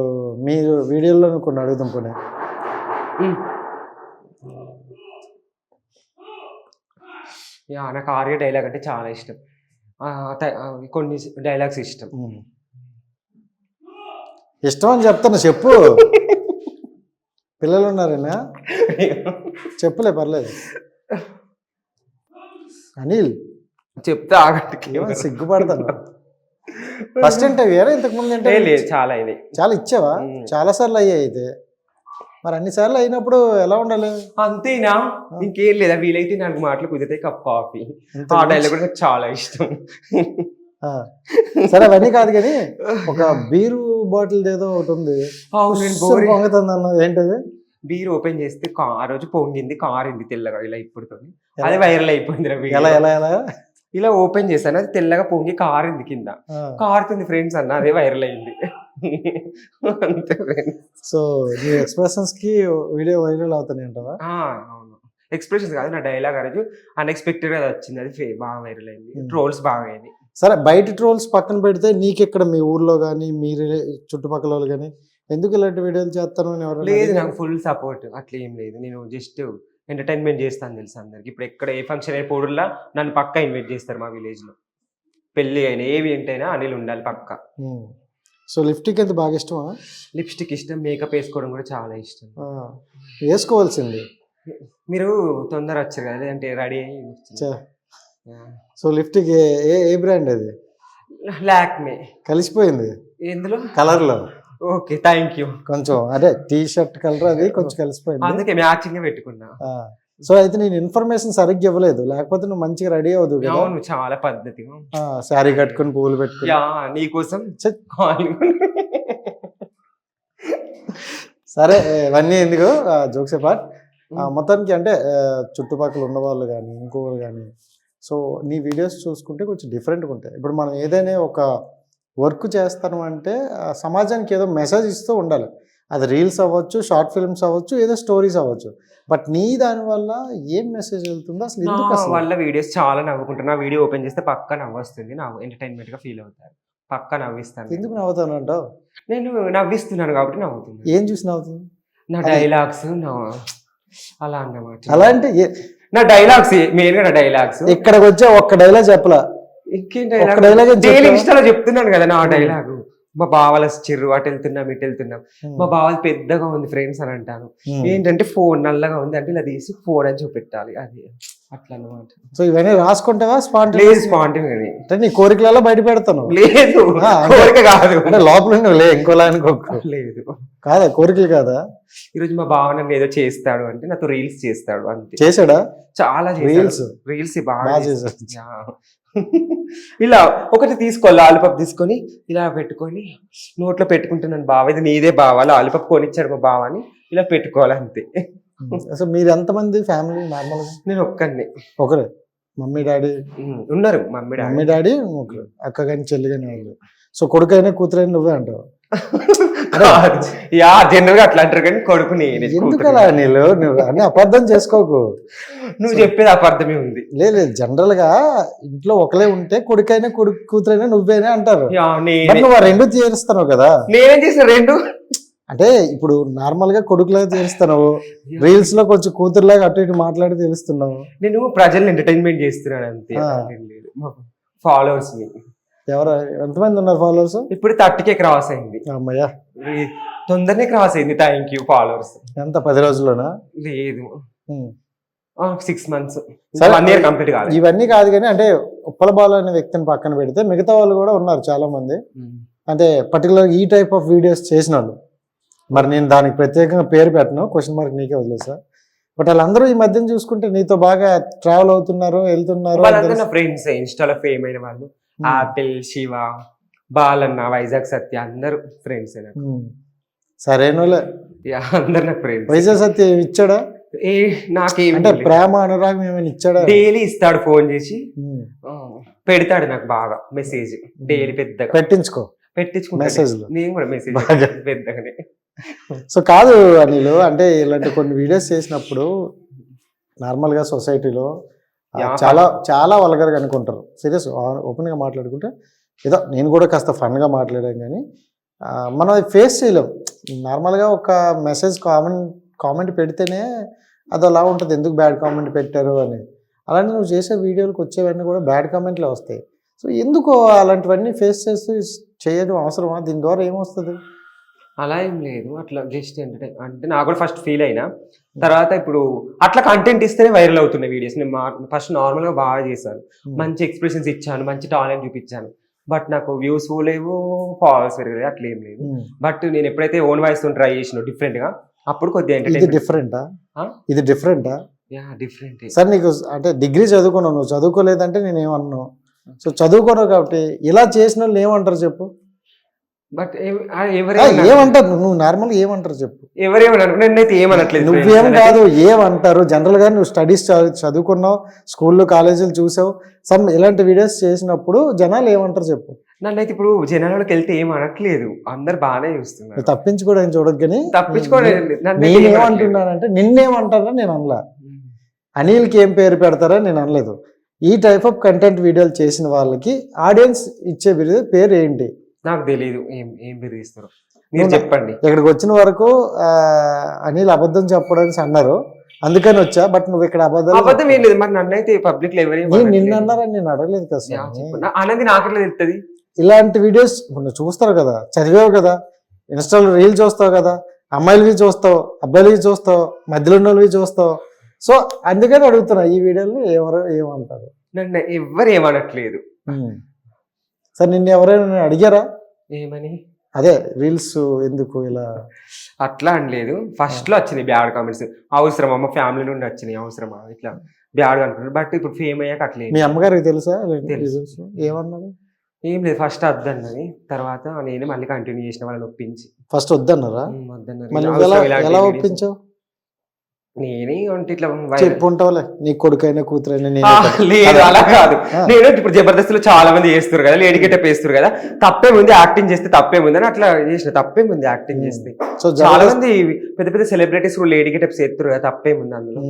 మీరు వీడియోలో కొన్ని అడుగుతాం పోనీ. నాకు ఆర్య డైలాగ్ అంటే చాలా ఇష్టం. కొన్ని డైలాగ్స్ ఇష్టం. ఇష్టం అని చెప్తాను, చెప్పు. పిల్లలు ఉన్నారేనా? చెప్పులే, పర్లేదు. అనిల్ చెప్తా ఆగండి, సిగ్గుపడతాను. ఫస్ట్ ఇంటర్వ్యూ ఇంతకు ముందు ఇంటర్వ్యూ చాలా ఇచ్చావా? చాలా సార్లు అయ్యాయి అయితే. మరి అన్ని సార్లు అయినప్పుడు ఎలా ఉండాలి? అంతేనా? ఇంకేం లేదా? వీలైతే 4 మాటలు కుదిరితే కప్ కాఫీ. ఆ డైలాగ్ కూడా నాకు చాలా ఇష్టం. సరే అవన్నీ కాదు కానీ, ఒక బీరు బాటిల్ ఏదో ఒకటి ఉంది, పొంగుతుంది అన్న, ఏంటది? బీర్ ఓపెన్ చేస్తే ఆ రోజు పొంగింది, కారింది తెల్లగా ఇలా ఇప్పుడు. అది వైరల్ అయిపోయింది. ఎలా ఎలా ఎలా ఇలా ఓపెన్ చేశాను, అది తెల్లగా పొంగి కారింది, కింద కారుతుంది ఫ్రెండ్స్ అన్న, అదే వైరల్ అయింది. అంతే ఫ్రెండ్స్. సో నీ ఎక్స్ప్రెషన్స్ కి వీడియో వైరల్ అవుతాయి అంటావా? అవును, ఎక్స్ప్రెషన్స్ కాదు, నా డైలాగ్ ఆ రోజు అన్ఎక్స్పెక్టెడ్ గా వచ్చింది, అది బాగా వైరల్ అయింది. ట్రోల్స్ బాగా అయింది. సరే, బయట ట్రోల్స్ పక్కన పెడితే నీకెక్కడ మీ ఊర్లో కానీ మీరు చుట్టుపక్కల వాళ్ళు కానీ ఎందుకు ఇలాంటి వీడియోలు చేస్తాను? లేదు, నాకు ఫుల్ సపోర్ట్. అట్లా ఏం లేదు, నేను జస్ట్ ఎంటర్టైన్మెంట్ చేస్తాను తెలుసు అందరికి. ఇప్పుడు ఎక్కడ ఏ ఫంక్షన్ అయినా పోడుల్లా నన్ను పక్కా ఇన్వైట్ చేస్తారు. మా విలేజ్ లో పెళ్లి అయినా ఏ ఈవెంట్ అయినా అనిల్ ఉండాలి పక్కా. సో లిప్స్టిక్ ఎంత బాగా ఇష్టమా? లిప్స్టిక్ ఇష్టం, మేకప్ వేసుకోవడం కూడా చాలా ఇష్టం. వేసుకోవాల్సింది. మీరు తొందర వచ్చారు కదా, అంటే రెడీ అయ్యి. సో లిప్స్టిక్ ఏ బ్రాండ్ అది? లాక్మే. కలిసిపోయింది ఎందులో? కలర్ లో. Okay, thank you. కొంచెం అదే టీ షర్ట్ కలర్ అది కొంచెం కలిసిపోయింది, అందుకే మ్యాచింగ్ పెట్టుకున్నా. సో అయితే నేను ఇన్ఫర్మేషన్ సరిగ్గా ఇవ్వలేదు, లేకపోతే నువ్వు మంచిగా రెడీ అవుతుంది. అవును, చాలా పద్ధతిగా శారీ కట్టుకుని పువ్వులు పెట్టుకుని నీకోసం. సరే, ఇవన్నీ ఎందుకు జోక్స్ పార్ట్. మొత్తానికి అంటే చుట్టుపక్కల ఉన్న వాళ్ళు కానీ ఇంకోళ్ళు కానీ, సో నీ వీడియోస్ చూసుకుంటే కొంచెం డిఫరెంట్గా ఉంటాయి. ఇప్పుడు మనం ఏదైనా ఒక వర్క్ చేస్తాను అంటే సమాజానికి ఏదో మెసేజ్ ఇస్తూ ఉండాలి. అది రీల్స్ అవ్వచ్చు, షార్ట్ ఫిల్మ్స్ అవ్వచ్చు, ఏదో స్టోరీస్ అవ్వచ్చు. బట్ నీ దానివల్ల ఏం మెసేజ్ వెళ్తుందో అసలు ఎందుకు? అసలు వల్ల వీడియోస్ చాలా నవ్వుకుంటున్నా. వీడియో ఓపెన్ చేస్తే పక్కా నవ్వొస్తుంది, నా ఎంటర్టైన్మెంట్ గా ఫీల్ అవుతారు, పక్కా నవ్విస్తాను. ఎందుకు నవ్వుతాను అంటావు? నేను నవ్విస్తున్నాను కాబట్టి నవ్వుతుంది. ఏం చూసి నవ్వుతుంది? నా డైలాగ్స్ అలా అన్నమాట. అలా అంటే నా డైలాగ్స్ మెయిన్ గా, నా డైలాగ్స్ ఇక్కడికి వచ్చే ఒక్క డైలాగ్ చెప్పలా, ఇంకేం డైలాగ్? డైలీ ఇన్స్టాలో చెప్తున్నాను కదా నా డైలాగ్. మా బావల చిర్రు, అటు వెళ్తున్నాం ఇటు వెళ్తున్నాం, మా బావలు పెద్దగా ఉంది ఫ్రెండ్స్ అని అంటాను. ఏంటంటే ఫోన్ నల్లగా ఉంది అంటే ఇలా తీసి ఫోన్ అని చూపెట్టాలి, అది అట్లా అనమాట. సో ఇవన్నీ రాసుకుంటావా? స్పాంటేనియస్ అంటే నీ కోరికలలో బయట పెడతాను? లేదు, కోరిక కాదు, అంటే లోపల నువ్వు ఇంకోలా అనుకోకు. లేదు కాదా, కోరికలు కాదా? ఈరోజు మా బావ నన్ను ఏదో చేస్తాడు అంటే నాతో రీల్స్ చేస్తాడు, అంతే. చేశాడా? చాలా రీల్స్ బాగా చేశాడు. ఇలా ఒకటి తీసుకో, లాలిపాప్ తీసుకొని ఇలా పెట్టుకొని నోట్లో పెట్టుకుంటున్నాను. బావ ఇది నీదే బావ, లాలిపాప్ కొనిచ్చాడు మా బావ అని ఇలా పెట్టుకోవాలి, అంతే. అసలు మీరు ఎంతమంది ఫ్యామిలీ నార్మల్? నేను ఒక్కడిని. ఒకరే? మమ్మీ డాడీ ఉన్నారు? మమ్మీ డాడీ ఒకరు, అక్క కానీ చెల్లి కానీ వాళ్ళు. సో కొడుకైనా కూతురైనా నువ్వే అంటావు? జనరల్ గా అట్లా అంటారు కానీ కొడుకు నేను. ఎందుకు అలా నీళ్ళు? నువ్వు అన్ని అబద్ధం చేసుకోకు. నువ్వు చెప్పేది అబద్ధమే ఉంది. లేదు, జనరల్ గా ఇంట్లో ఒకలే ఉంటే కొడుకైనా కూతురైనా నువ్వేనే అంటారు. నువ్వు 2 చేరుస్తావు కదా. నేనేం చేసిన 2? అంటే ఇప్పుడు నార్మల్ గా కొడుకులాగా తెలుస్తున్నావు, రీల్స్ లో కొంచెం కూతురులాగా అటు ఇటు మాట్లాడి తెలుస్తున్నావు. నేను ప్రజల్ని ఎంటర్టైన్మెంట్ చేస్తున్నాను, అంతే. ఫాలోవర్స్ ని. ఎవరు ఎంతమంది ఉన్నారు ఫాలోవర్స్? ఇప్పుడు 30K క్రాస్ అయింది. అమ్మయ్యా, తొందరనే క్రాస్ అయింది. Thank you followers. ఎంత 10 రోజుల్లోనా? లేదు, 6 months, సరే. 1 year కంప్లీట్ కాలేదు. ఇవన్నీ కాదు కానీ అంటే ఉప్పల బాలు అనే వ్యక్తిని పక్కన పెడితే మిగతా వాళ్ళు కూడా ఉన్నారు చాలా మంది, అంటే పర్టికులర్ ఈ టైప్ ఆఫ్ వీడియోస్ చేసిన వాళ్ళు. మరి నేను దానికి ప్రత్యేకంగా పేరు పెట్టను, క్వశ్చన్ మార్క్ నీకే వదిలేసా. బట్ వాళ్ళందరూ ఈ మధ్యన చూసుకుంటే నీతో బాగా ట్రావెల్ అవుతున్నారు, వెళ్తున్నారు. వాళ్ళందరూ నా ఫ్రెండ్స్, ఇన్స్టాలో ఫేమ్ అయిన వాళ్ళు. ఆపిల్, శివ, బాలన్న, వైజాగ్ సత్య అందరూ ఫ్రెండ్స్. సరేనోలే, అందరు నాకు ఫ్రెండ్స్. వైజాగ్ సత్య ఇచ్చాడా? నాకేం అంటే ప్రేమ అనురాగం ఏమైనా ఇచ్చాడా? డైలీ ఇస్తాడు, ఫోన్ చేసి పెడతాడు నాకు బాగా మెసేజ్ డైలీ పెద్దగా. పెట్టించుకో మెసేజ్ నేను కూడా మెసేజ్ పెద్దగానే. సో కాదు అనిల్, అంటే ఇలాంటి కొన్ని వీడియోస్ చేసినప్పుడు నార్మల్ గా సొసైటీలో చాలా చాలా వల్గర్గా అనుకుంటారు. సీరియస్ ఓపెన్ గా మాట్లాడుకుంటే ఏదో నేను కూడా కాస్త ఫన్ గా మాట్లాడాను, కానీ మనం ఫేస్ చేయలేం. నార్మల్గా ఒక మెసేజ్ కామెంట్ పెడితేనే అది అలా ఉంటుంది, ఎందుకు బ్యాడ్ కామెంట్ పెట్టారు అని. అలాంటి నువ్వు చేసే వీడియోలకు వచ్చేవన్నీ కూడా బ్యాడ్ కామెంట్లే వస్తాయి. సో ఎందుకు అలాంటివన్నీ ఫేస్ చేస్తూ చేయడం అవసరమా? దీని ద్వారా ఏమొస్తుంది? అలా ఏం లేదు, అట్లా జస్ట్ అంటే నాకు కూడా ఫస్ట్ ఫీల్ అయినా తర్వాత ఇప్పుడు అట్లా కంటెంట్ ఇస్తేనే వైరల్ అవుతున్నాయి వీడియోస్. నేను ఫస్ట్ నార్మల్గా బాగా చేశాను, మంచి ఎక్స్ప్రెషన్స్ ఇచ్చాను, మంచి టాలెంట్ చూపించాను. బట్ నాకు వ్యూస్ లేవు, ఫాలోవర్స్ పెరగలేదు, అట్లా ఏం లేదు. బట్ నేను ఎప్పుడైతే ఓన్ వాయిస్ తో ట్రై చేసిన డిఫరెంట్ గా, అప్పుడు కొద్దిగా ఇది డిఫరెంటా? డిఫరెంట్. సార్ నీకు అంటే డిగ్రీ చదువుకున్నావు, నువ్వు చదువుకోలేదంటే నేనేమన్నాను. సో చదువుకోను కాబట్టి ఇలా చేసిన వాళ్ళు ఏమంటారు చెప్పు? బట్ ఏమంటారు? నువ్వు నార్మల్ ఏమంటారు చెప్పు? ఎవరేమన్నారు? నేనైతే ఏమనట్లేదు. నువ్వేం కాదు, ఏమంటారు జనరల్ గా? నువ్వు స్టడీస్ చదువుకున్నావు, స్కూళ్ళు కాలేజీలు చూసావు, ఇలాంటి వీడియోస్ చేసినప్పుడు జనాలు ఏమంటారు చెప్పు? నన్నైతే ఇప్పుడు జనాలకి వెళ్తే ఏం అనట్లేదు, అందరు బాగానే చూస్తున్నారు. తప్పించుకోవడం చూడదు, కానీ తప్పించుకోవడం నేనేమంటున్నానంటే నిన్నేమంటారా నేను అనలా, అనిల్కి ఏం పేరు పెడతారా నేను అనలేదు. ఈ టైప్ ఆఫ్ కంటెంట్ వీడియోలు చేసిన వాళ్ళకి ఆడియన్స్ ఇచ్చే పేరు ఏంటి? నాకు తెలియదు ఏం పేరు ఇస్తారు, మీరు చెప్పండి. ఇక్కడికి వచ్చిన వరకు అనిల్ అబద్ధం చెప్పడానికి అన్నారు, అందుకని వచ్చా. బట్ నువ్వు ఇక్కడ అబద్ధం ఏం లేదు. మరి నన్నైతే పబ్లిక్ లో ఎవరు నిన్న అన్నారని నేను అడగలేదు కదా. అనేది నాకెట్లా తెలుస్తుంది? ఇలాంటి వీడియోస్ నువ్వు చూస్తారు కదా, చదివావు కదా, ఇన్స్టాలో రీల్ చూస్తావు కదా, అమ్మాయిలవి చూస్తావు, అబ్బాయిలవి చూస్తావు, మధ్యలో ఉన్నవి చూస్తావు. సో అందుకని అడుగుతున్నా, ఈ వీడియోలో ఎవరు ఏమంటారు? నన్ను ఎవరు ఏమనట్లేదు. సార్ నిన్ను ఎవరైనా అడిగారా ఏమని? అదే రీల్స్ ఎందుకు ఇలా అట్లా అనలేదు. ఫస్ట్ లో వచ్చినాయి బ్యాడ్ కామెంట్స్, అవసరమా, మా ఫ్యామిలీ నుండి వచ్చినాయి, అవసరమా ఇట్లా బ్యాడ్ అనుకున్నారు. బట్ ఇప్పుడు ఫేమ్ అయ్యాక అట్లే. మీ అమ్మగారికి తెలుసా? తెలుసు. ఏమన్నారు? ఏం లేదు, ఫస్ట్ వద్దన్నది, తర్వాత నేనే మళ్ళీ కంటిన్యూ చేసిన, వాళ్ళని ఒప్పించి. ఫస్ట్ వద్దన్నారా? వద్దన్నారు. ఎలా ఒప్పించావు? నేనే అంటే ఇట్లా చెప్పుంటావులే, నీ కొడుకైనా కూతురైనా. లేదు అలా కాదు, నేను ఇప్పుడు జబర్దస్త్ లో చాలా మంది చేస్తారు కదా, లేడీ గెటప్ వేస్తారు కదా, తప్పేముంది యాక్టింగ్ చేస్తే, తప్పేముంది అని అట్లా చేసిన. తప్పేముంది యాక్టింగ్ చేస్తే? సో చాలా మంది పెద్ద పెద్ద సెలబ్రిటీస్ కూడా లేడీ గెటప్స్ చేస్తారు కదా, తప్పేముంది అందులో?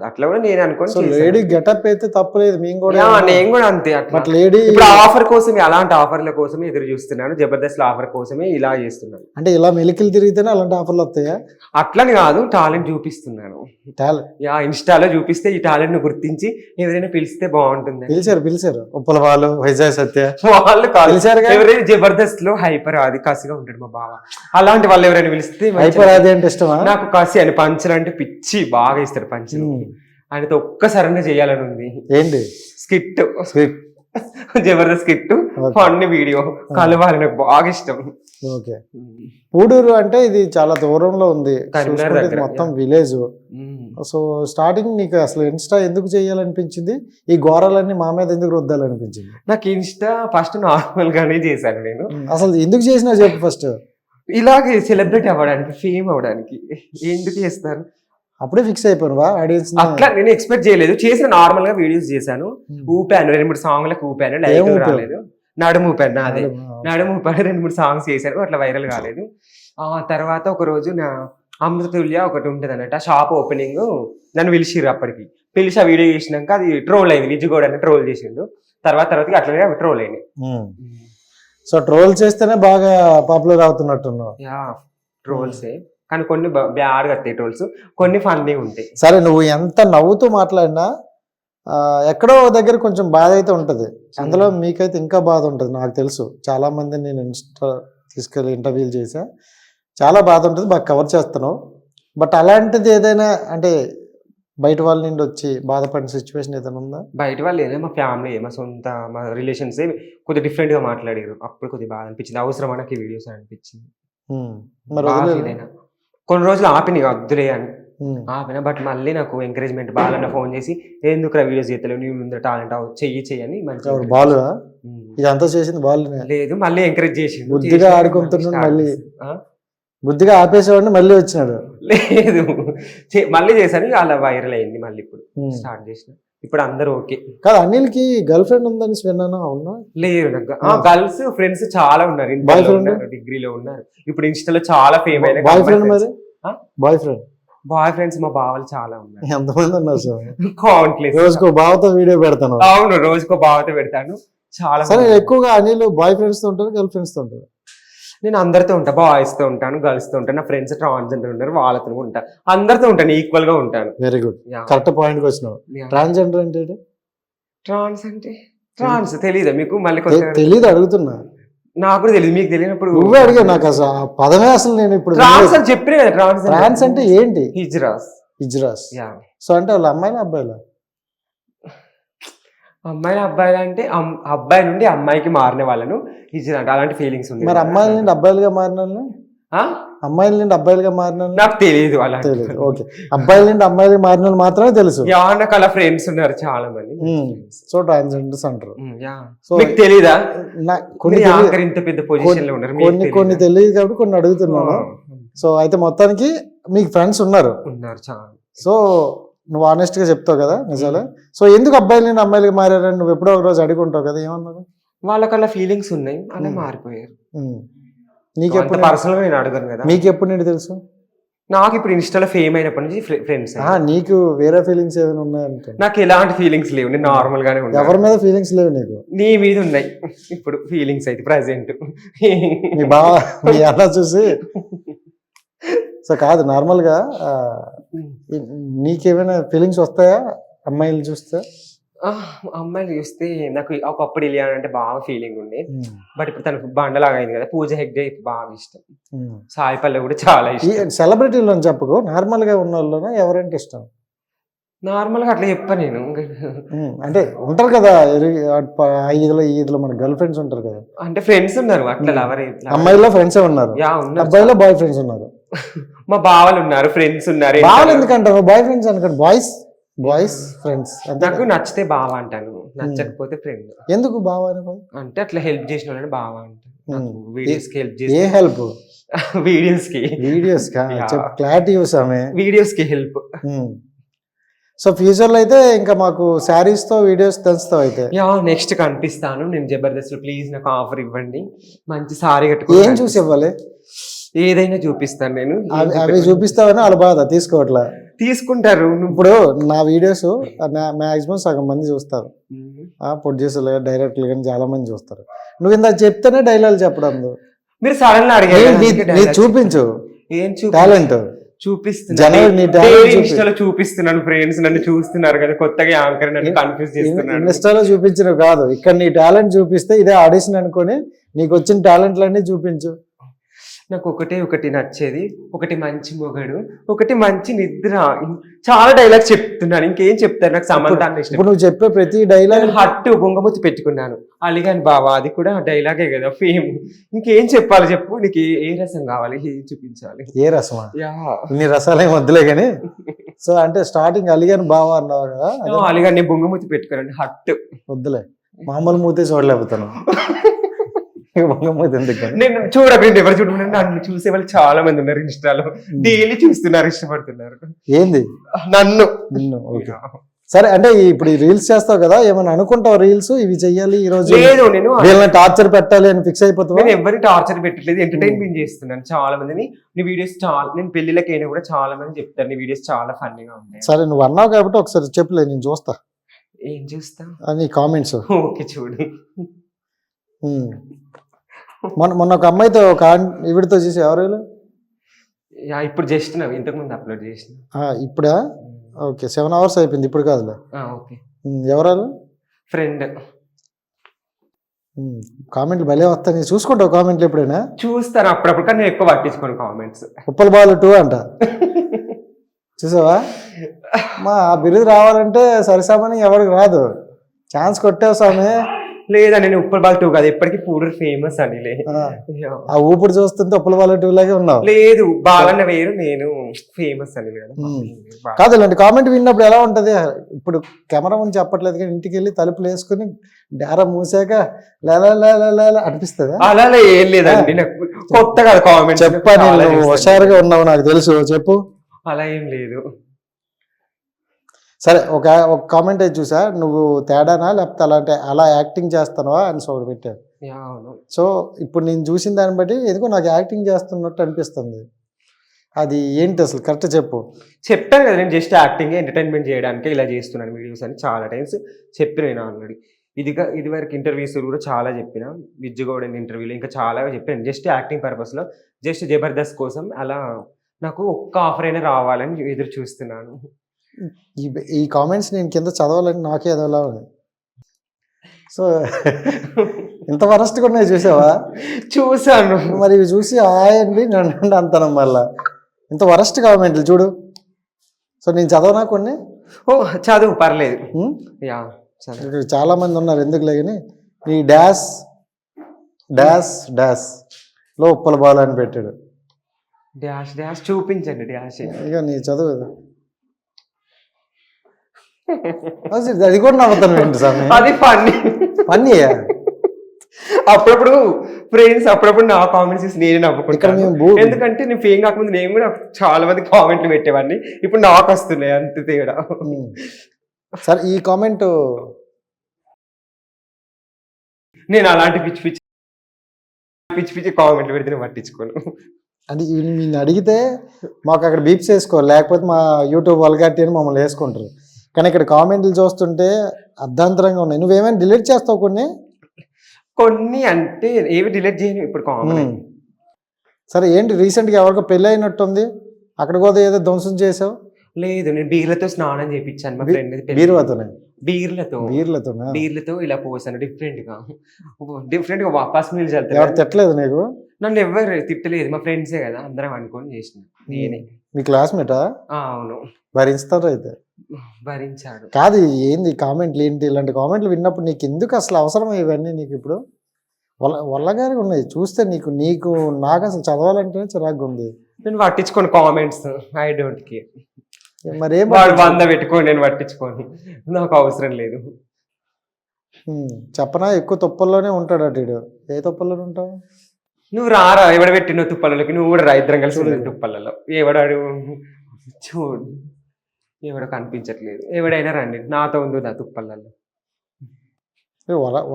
అట్లా కూడా నేను అనుకోని లేడీ గెటప్ అయితే తప్పలేదు, నేను కూడా అంతే. అట్లా ఇప్పుడు ఆఫర్ కోసమే, అలాంటి ఆఫర్ల కోసమే ఎదురు చూస్తున్నాను, జబర్దస్త్ ఆఫర్ కోసమే ఇలా చేస్తున్నాను. అంటే ఇలా మెలికలు తిరిగితేనే అలాంటి ఆఫర్లు వస్తాయా? అట్లని కాదు, టాలెంట్ చూపిస్తున్నాను. ఇన్స్టాలో చూపిస్తే ఈ టాలెంట్ ను గుర్తించి ఎవరైనా పిలిస్తే బాగుంటుంది. పిలిచారు ఉప్పల వాళ్ళు, వైజాగ్ సత్య వాళ్ళు పిలిచారు. ఎవరైనా జబర్దస్త్ లో హైపర్ ఆది కాసిగా ఉంటాడు మా బావ, అలాంటి వాళ్ళు ఎవరైనా పిలిస్తే. హైపర్ ఆది అంటే ఇష్టమా? నాకు కాసి అని పంచులు అంటే పిచ్చి, బాగా ఇస్తాడు పంచులు. ఆయనతో ఒక్కసారి చేయాలని ఉంది. ఏంటి? Skit, Jabardasth skit, fun video కలవాలి, నాకు బాగా ఇష్టం. ఓకే. పూడూరు అంటే ఇది చాలా దూరంలో ఉంది, మొత్తం విలేజ్. సో స్టార్టింగ్ నీకు అసలు ఇన్స్టా ఎందుకు చేయాలనిపించింది? ఈ ఘోరాలన్నీ మా మీద ఎందుకు రుద్దాలనిపించింది? నాకు ఇన్స్టా ఫస్ట్ నార్మల్ గానే చేశాను నేను. అసలు ఎందుకు చేసినా చెప్పు ఫస్ట్. ఇలాగే సెలబ్రిటీ అవ్వడానికి, ఫేమ్ అవ్వడానికి. ఎందుకు చేస్తారు? అప్పుడే ఫిక్స్ అయిపోయావా ఆడియన్స్? అట్లా నేను ఎక్స్పెక్ట్ చేయలేదు, చేసిన నార్మల్ గా వీడియోస్ చేశాను, ఊపాను, 2-3 సాంగ్లకు ఊపాను, లైక్ రాలేదు. నడుము ఊపాను, అదే నడుము ఊపాను, 2-3 సాంగ్స్ చేశాను, అట్లా వైరల్ కాలేదు. ఆ తర్వాత ఒక రోజు నా అమృతుల్య ఒకటి ఉంటుంది అన్నట్టు, ఆ షాప్ ఓపెనింగ్, నన్ను పిలిచిర్రు. అప్పటికి పిలిచి ఆ వీడియో చేసినాక అది ట్రోల్ అయింది, విజయగౌడ్ అని ట్రోల్ చేసిండు. తర్వాత అట్లనే అవి ట్రోల్ అయినాయి. సో ట్రోల్ చేస్తేనే బాగా పాపులర్ అవుతున్నట్టున్నావు. ట్రోల్సే, కానీ కొన్ని బ్యాడ్గా వస్తాయి ట్రోల్స్, కొన్ని ఫన్నీ ఉంటాయి. సరే, నువ్వు ఎంత నవ్వుతూ మాట్లాడినా ఎక్కడో దగ్గర కొంచెం బాధ అయితే ఉంటుంది. అందులో మీకైతే ఇంకా బాధ ఉంటుంది, నాకు తెలుసు. చాలా మంది నేను తీసుకెళ్ళి ఇంటర్వ్యూలు చేశా, చాలా బాధ ఉంటుంది, బాగా కవర్ చేస్తున్నావు. బట్ అలాంటిది ఏదైనా అంటే బయట వాళ్ళ నుండి వచ్చి బాధపడిన సిచ్యువేషన్ ఏదైనా ఉందా? బయట వాళ్ళు ఏదో మా ఫ్యామిలీ మా సొంత మా రిలేషన్స్ కొద్దిగా డిఫరెంట్ గా మాట్లాడారు. అప్పుడు కొద్దిగా బాధ అనిపించింది. అవసరం నాకు ఈ వీడియోస్ అనిపించింది. మరి బాగా వదిలేదు. feel అయినా. కొన్ని రోజులు ఆపిన ఇక వద్దులే అని ఆపిన. బట్ మళ్ళీ నాకు ఎంకరేజ్మెంట్ బాలన్న ఫోన్ చేసి ఎందుకు వీడియోస్ చేస్తలేవు, నీ ముందు టాలెంట్ చెయ్యి అని మంచి బాలు ఇదంతా చేసింది బాలు. లేదు మళ్ళీ ఎంకరేజ్ చేసి బుద్ధిగా ఆడుకుంటున్నాడు మళ్ళీ. బుద్ధిగా ఆపేసేవాడిని మళ్ళీ వచ్చినాడు. లేదు మళ్ళీ చేశాను అలా వైరల్ అయింది. మళ్ళీ ఇప్పుడు స్టార్ట్ చేసిన. ఇప్పుడు అందరూ ఓకే. కాదు అనిల్కి గర్ల్ ఫ్రెండ్ ఉందని విన్నాను, అవునా? లేదు గర్ల్స్ ఫ్రెండ్స్ చాలా ఉన్నారు. బాయ్ ఫ్రెండ్ డిగ్రీలో ఉన్నారు. ఇప్పుడు ఇన్స్టాలో చాలా ఫేమ్ అయిన బాయ్ ఫ్రెండ్. మరి బాయ్ ఫ్రెండ్ బాయ్ ఫ్రెండ్స్ మా బావలు చాలా ఉన్నారు. ఎంతమంది ఉన్నారు సార్? కౌంట్లెస్. రోజుకో బావతో వీడియో పెడతాను. అవును రోజుకో బావతో పెడతాను. చాలా సరే ఎక్కువగా అనిల్ బాయ్ ఫ్రెండ్స్ తో ఉంటారు, గర్ల్ ఫ్రెండ్స్ తో ఉంటారు? నేను అందరితో ఉంటా. బాయ్స్ తో ఉంటాను, గర్ల్స్ తో ఉంటాను. నా ఫ్రెండ్స్ ట్రాన్స్జెండర్ ఉన్నారు, వాళ్ళతో ఉంటా. అందరితో ఉంటాను, ఈక్వల్ గా ఉంటాను. వెరీ గుడ్, కరెక్ట్ పాయింట్ కి వచ్చినావు. ట్రాన్స్జెండర్ అంటే ట్రాన్స్ అంటే ట్రాన్స్ తెలీదా మీకు? మళ్ళీ తెలీదు అడుగుతున్నా. నాకు కూడా తెలియదు, మీకు తెలియనప్పుడు నువ్వే అడిగా. నాకు అసలు ఆ పదమే అసలు నేను ఇప్పుడు ట్రాన్స్ అని చెప్పిన కదా. ట్రాన్స్ అంటే ఏంటి? హిజ్రాస్. హిజ్రాస్. సో అంటే వాళ్ళ అమ్మాయిలా అబ్బాయిలా? అమ్మాయిల అబ్బాయిలు అంటే అబ్బాయి నుండి అమ్మాయికి మారిన వాళ్ళను హిజ్రా అంటే అలాంటి ఫీలింగ్స్ ఉన్నాయి. మరి అమ్మాయిల నుండి అబ్బాయిలుగా మారిన అమ్మాయిల నుండి అబ్బాయిలుగా మారిన నాకు తెలియదు. అలా తెలియదు. ఓకే, అబ్బాయిల నుండి అమ్మాయిలుగా మారిన వాళ్ళు మాత్రమే తెలుసు. నాకు అలా ఫ్రెండ్స్ ఉన్నారు చాలా మంది. సో ట్రాన్స్జెండర్స్ అంటారు. సో మీకు తెలీదా? కొన్ని ఇంత పెద్ద పొజిషన్ లో ఉన్నారు. కొన్ని తెలియదు కాబట్టి కొన్ని అడుగుతున్నాను. సో అయితే మొత్తానికి మీకు ఫ్రెండ్స్ ఉన్నారు చాలా. సో నువ్వు ఆనెస్ట్ గా చెప్తావు కదా నిజాలే. సో ఎందుకు అబ్బాయిల నుండి అమ్మాయిలకి మారారని నువ్వు ఎప్పుడో ఒక రోజు అడుగుంటావు కదా, ఏమన్నారు? వాళ్ళకి అలా ఫీలింగ్స్ ఉన్నాయి, అలా మారిపోయారు. నీకెప్పుడు పర్సనల్ గా నేను అడగను కదా. మీకు ఎప్పుడు నుండి తెలుసు? నాకు ఇప్పుడు ఇన్స్టాలో ఫేమ్ అయినప్పటి నుంచి ఫ్రెండ్స్. నీకు వేరే ఫీలింగ్స్ ఏమైనా ఉన్నాయంటే? నాకు ఎలాంటి ఫీలింగ్స్ లేవు, నేను నార్మల్ గానే ఉన్నా. ఎవరి మీద ఫీలింగ్స్ లేవు నీకు? నీ మీద ఉన్నాయి ఇప్పుడు ఫీలింగ్స్ అయితే ప్రెసెంట్. మీ బావ మీ అలా చూసి. సో కాదు, నార్మల్ గా నీకేమైనా ఫీలింగ్స్ వస్తాయా అమ్మాయిలు చూస్తే? అమ్మాయిలు చూస్తే నాకు ఒకప్పుడు ఇలియానా అంటే బాగా ఫీలింగ్ ఉండే. బట్ ఇప్పుడు తనకు బండలాగా అయింది కదా. పూజ హెగ్డే బాగా ఇష్టం, సాయి పల్లవి కూడా చాలా ఇష్టం. సెలబ్రిటీలో చెప్పుకో, నార్మల్ గా ఉన్న వాళ్ళలో ఎవరంటే ఇష్టం? నార్మల్ గా అట్లా చెప్పా నేను. అంటే ఉంటారు కదా ఈదులో మన గర్ల్ ఫ్రెండ్స్ ఉంటారు కదా. అంటే ఫ్రెండ్స్ ఉన్నారు అట్లా లవర్. అమ్మాయిలో ఫ్రెండ్స్ ఉన్నారు, అబ్బాయిలో బాయ్ ఫ్రెండ్స్ ఉన్నారు. మా బావలు ఉన్నారు, ఫ్రెండ్స్ ఉన్నారు. బావలు ఎందుకంటారు? బాయ్ ఫ్రెండ్స్ అనుకోండి, బాయ్స్ ఫ్రెండ్స్. నాకు నచ్చితే బావ అంటాను, నచ్చకపోతే ఫ్రెండ్. ఎందుకు బావ అంటే అట్లా హెల్ప్ చేసిన వాళ్ళని బావ అంటాను. వీడియోస్ కి హెల్ప్ చేసి. ఏ హెల్ప్? వీడియోస్ కి క్లారిటీ చూసామే. వీడియోస్ కి హెల్ప్. సో ఫ్యూచర్ లో అయితే ఇంకా మాకు శారీస్ తో వీడియోస్ తెలుస్తావు అయితే. నెక్స్ట్ కనిపిస్తాను నేను జబర్దస్త్ లో. ప్లీజ్ నాకు ఆఫర్ ఇవ్వండి, మంచి సారీ కట్టుకో. ఏం చూసి ఇవ్వాలి? ఏదైనా చూపిస్తాను నేను. అవి చూపిస్తావని వాళ్ళ బాధ తీసుకోవట్లా. తీసుకుంటారు. ఇప్పుడు నా వీడియోస్ మాక్సిమం సగం మంది చూస్తారు, ప్రొడ్యూసర్లు కానీ డైరెక్టర్లు కానీ చాలా మంది చూస్తారు. నువ్వు ఇంత చెప్తేనే డైలాగ్ చెప్పడం. మీరు సడన్ గా అడిగారు, చూపించు ఏం టాలెంట్ చూపిస్తున్నాను. చూపిస్తున్నాను ఫ్రెండ్స్, నన్ను చూస్తున్నారు కదా కొత్తగా యాంకర్, నన్ను కన్ఫ్యూజ్ చేస్తున్నారు. ఇన్స్టాలో చూపించినవి కాదు, ఇక్కడ నీ టాలెంట్ చూపిస్తే ఇదే ఆడిషన్ అనుకొని నీకు వచ్చిన టాలెంట్లన్నీ చూపించు. నాకు ఒకటి నచ్చేది, ఒకటి మంచి మొగడు, ఒకటి మంచి నిద్ర. చాలా డైలాగ్స్ చెప్తున్నాను, ఇంకేం చెప్తారు? నాకు సమంతాన్ని ఇష్టం. ఇప్పుడు నువ్వు చెప్పే ప్రతి డైలాగ్ హట్టు బొంగమూతి పెట్టుకున్నాను, అలిగాను బావా, అది కూడా డైలాగే కదా, ఫేమ్. ఇంకేం చెప్పాలి చెప్పు? నీకు ఏ రసం కావాలి, ఏం చూపించాలి? ఏ రసమా? ఇన్ని రసాలేం వద్దులే కానీ. సో అంటే స్టార్టింగ్ అలిగాను బావా అన్నావు కదా, అలిగాను. నేను బొంగమూతి పెట్టుకున్నాను, హట్టు వద్దులే, మామూలు మూతే చూడలేకపోతాను. నేను చూడకండి, ఎవరు చూడకుండా నన్ను చూసే వాళ్ళు చాలా మంది ఉన్నారు ఇన్స్టాలో. డైలీ చూస్తున్నారు, ఇష్టపడుతున్నారు. ఏంది? నిన్ను. సరే, అంటే ఇప్పుడు రీల్స్ చేస్తావు కదా, ఏమైనా అనుకుంటావు రీల్స్ ఇవి చెయ్యాలి ఈ రోజు? లేదు, నేను వీళ్ళని టార్చర్ పెట్టాలి అని ఫిక్స్ అయిపోతావు? నేను ఎవరిని టార్చర్ పెట్టట్లేదు, ఎంటర్టైన్మెంట్ చేస్తున్నాను చాలా మందిని. నీ వీడియోస్ చాలా, నేను పెళ్లిళ్ళకి అయినా కూడా చాలా మంది చెప్తారు నీ వీడియోస్ చాలా ఫన్నీగా ఉంటాయి. సరే, నువ్వు అన్నావు కాబట్టి ఒకసారి చెప్పులే, నేను చూస్తా. ఏం చూస్తా? నీ కామెంట్స్. ఓకే చూడు. మొన్న ఒక అమ్మాయితో ఒక ఈవిడతో చేసి ఎవరు? ఇప్పుడు జస్ట్ ఇంతకు ముందు అప్లోడ్ చేసిన. ఇప్పుడా? ఓకే, 7 hours అయిపోయింది, ఇప్పుడు కాదులే. ఓకే. ఎవరు? ఫ్రెండ్. కామెంట్లు భలే వస్తాయి, చూసుకుంటావు కామెంట్లు ఎప్పుడైనా? చూస్తాను అప్పుడప్పుడు, కానీ నేను ఎక్కువ పట్టించుకోను కామెంట్స్. ఉప్పల్ బాల్ 2 అంట, చూసావా? ఆ బిరుదు రావాలంటే సరిసమని ఎవరికి రాదు. ఛాన్స్ కొట్టావు స్వామి. లేదా నేను ఉప్పల్ బాల్ 2 కాదు, ఎప్పటికీ పూడూరు ఫేమస్ అని. ఆ ఊపిరి చూస్తుంటే ఉప్పల వాళ్ళ 2 లాగే ఉన్నావు. లేదు, బాలన్న వేరు, నేను ఫేమస్ అని కదా. కాదు, ఇలాంటి కామెంట్ విన్నప్పుడు ఎలా ఉంటది? ఇప్పుడు కెమెరా ముందు చెప్పట్లేదు కానీ ఇంటికి వెళ్ళి తలుపులు వేసుకుని డారా మూసాక లేలా అనిపిస్తుంది. అలా ఏం లేదండి, నాకు కొత్త కదా కామెంట్. చెప్పని నువ్వు హుషారుగా ఉన్నావు నాకు తెలుసు, చెప్పు. అలా ఏం లేదు. సరే, ఒక కామెంట్ అయితే చూసా, నువ్వు తేడానా లేకపోతే అలా యాక్టింగ్ చేస్తానవా అని ఒకటి పెట్టాను. సో ఇప్పుడు నేను చూసిన దాన్ని బట్టి ఎందుకో నాకు యాక్టింగ్ చేస్తున్నట్టు అనిపిస్తుంది. అది ఏంటి అసలు కరెక్ట్ చెప్పు. చెప్పాను కదా, నేను జస్ట్ యాక్టింగ్ ఎంటర్టైన్మెంట్ చేయడానికి ఇలా చేస్తున్నాను వీడియోస్ అని చాలా టైమ్స్ చెప్పిన నేను ఆల్రెడీ. ఇది వరకు ఇంటర్వ్యూస్ కూడా చాలా చెప్పిన, విజ్జుగౌడన్ ఇంటర్వ్యూలో ఇంకా చాలా చెప్పాను. జస్ట్ యాక్టింగ్ పర్పస్లో, జస్ట్ జబర్దస్త్ కోసం అలా నాకు ఒక్క ఆఫర్ అయినా రావాలని ఎదురు చూస్తున్నాను. ఈ కామెంట్స్ నేను కింద చదవాలని నాకే అదోలా ఉంది. సో ఇంత వరస్ట్గా ఉన్నాయి చూసావా? చూసాను. మరి ఇవి చూసి ఆయండి నన్ను అంతనం మళ్ళా ఇంత వరస్ట్ కామెంట్లు చూడు. సో నేను చదవనా కొన్ని? చదువు పర్లేదు. చాలా మంది ఉన్నారు ఎందుకులే కానీ ఈ డాష్ డాష్ డాష్ లో ఉప్పల బాల్ అని పెట్టాడు. డాష్ డాష్ చూపించండి డాష్. ఇక నీ చదువు అది కూడా నవ్వుతాను ఏంటి సార్? అది ఫన్నీ ఫన్నీయా? అప్పుడప్పుడు ఫ్రెండ్స్ అప్పుడప్పుడు నా కామెంట్స్ చూసి నేనే నవ్వుకుంటాను. ఎందుకంటే నేను ఫేమ్ కాకముందు నేను కూడా చాలా మంది కామెంట్లు పెట్టేవాడిని, ఇప్పుడు నాకు వస్తున్నాయి అంత తేడా. సరే, ఈ కామెంట్ నేను అలాంటి పిచ్చి పిచ్చి కామెంట్లు పెడితే నేను పట్టించుకోను. అది నేను అడిగితే మాకు అక్కడ బీప్స్ వేసుకోవాలి, లేకపోతే మా యూట్యూబ్ వల్గారిటీ అని మమ్మల్ని వేసుకుంటారు. కానీ ఇక్కడ కామెంట్లు చూస్తుంటే అర్ధాంతరంగా ఉన్నాయి. నువ్వేమైనా డిలీట్ చేస్తావు కొన్ని అంటే ఏవి డిలీట్ చేయను ఇప్పుడు కామెంట్. సరే, ఏంటి రీసెంట్గా ఎవరికో పెళ్ళి అయినట్టుంది, అక్కడ కూడా ఏదో ధ్వంసం చేసావు? లేదు, నేను బీర్లతో స్నానం చేయించాను మా ఫ్రెండ్. బీర్లతో ఇలా పోసాను డిఫరెంట్ గా వాపస్ నీళ్ళు చల్లుతాను. ఎవరు తిట్టలేదు నీకు? నన్ను ఎవరు తిట్టలేదు, మా ఫ్రెండ్సే కదా, అందరం అనుకొని చేసిన. నేనే. మీ క్లాస్మేటా? అవును. భరిస్తారు అయితే? భరించాడు. కాదు, ఏంది కామెంట్లు ఏంటి? ఇలాంటి కామెంట్లు విన్నప్పుడు నీకు ఎందుకు అసలు అవసరం ఇవన్నీ? నీకు ఇప్పుడు వల్లగానే ఉన్నాయి చూస్తే, నీకు నాకు అసలు చదవాలంటేనే చిరాగ్గా ఉంది. నేను పట్టించుకోను కామెంట్స్, ఐ డోంట్ కేర్. మరి వాడు 100 పెట్టుకోని నేను పట్టించుకోను, నాకు అవసరం లేదు. చెప్పనా, ఎక్కువ తుప్పల్లోనే ఉంటాడు అటు. ఏ తుప్పల్లోనే ఉంటావు నువ్వు? రారా, ఎవడ పెట్టిన తుప్పలలోకి నువ్వు కూడా రా, ఇద్దరం కలిసి తుప్పలలో. ఎవడాడు చూడు, ఎవడో కనిపించట్లేదు. ఎవడైనా రండి, నాతో ఉంది నా తుప్పలలో.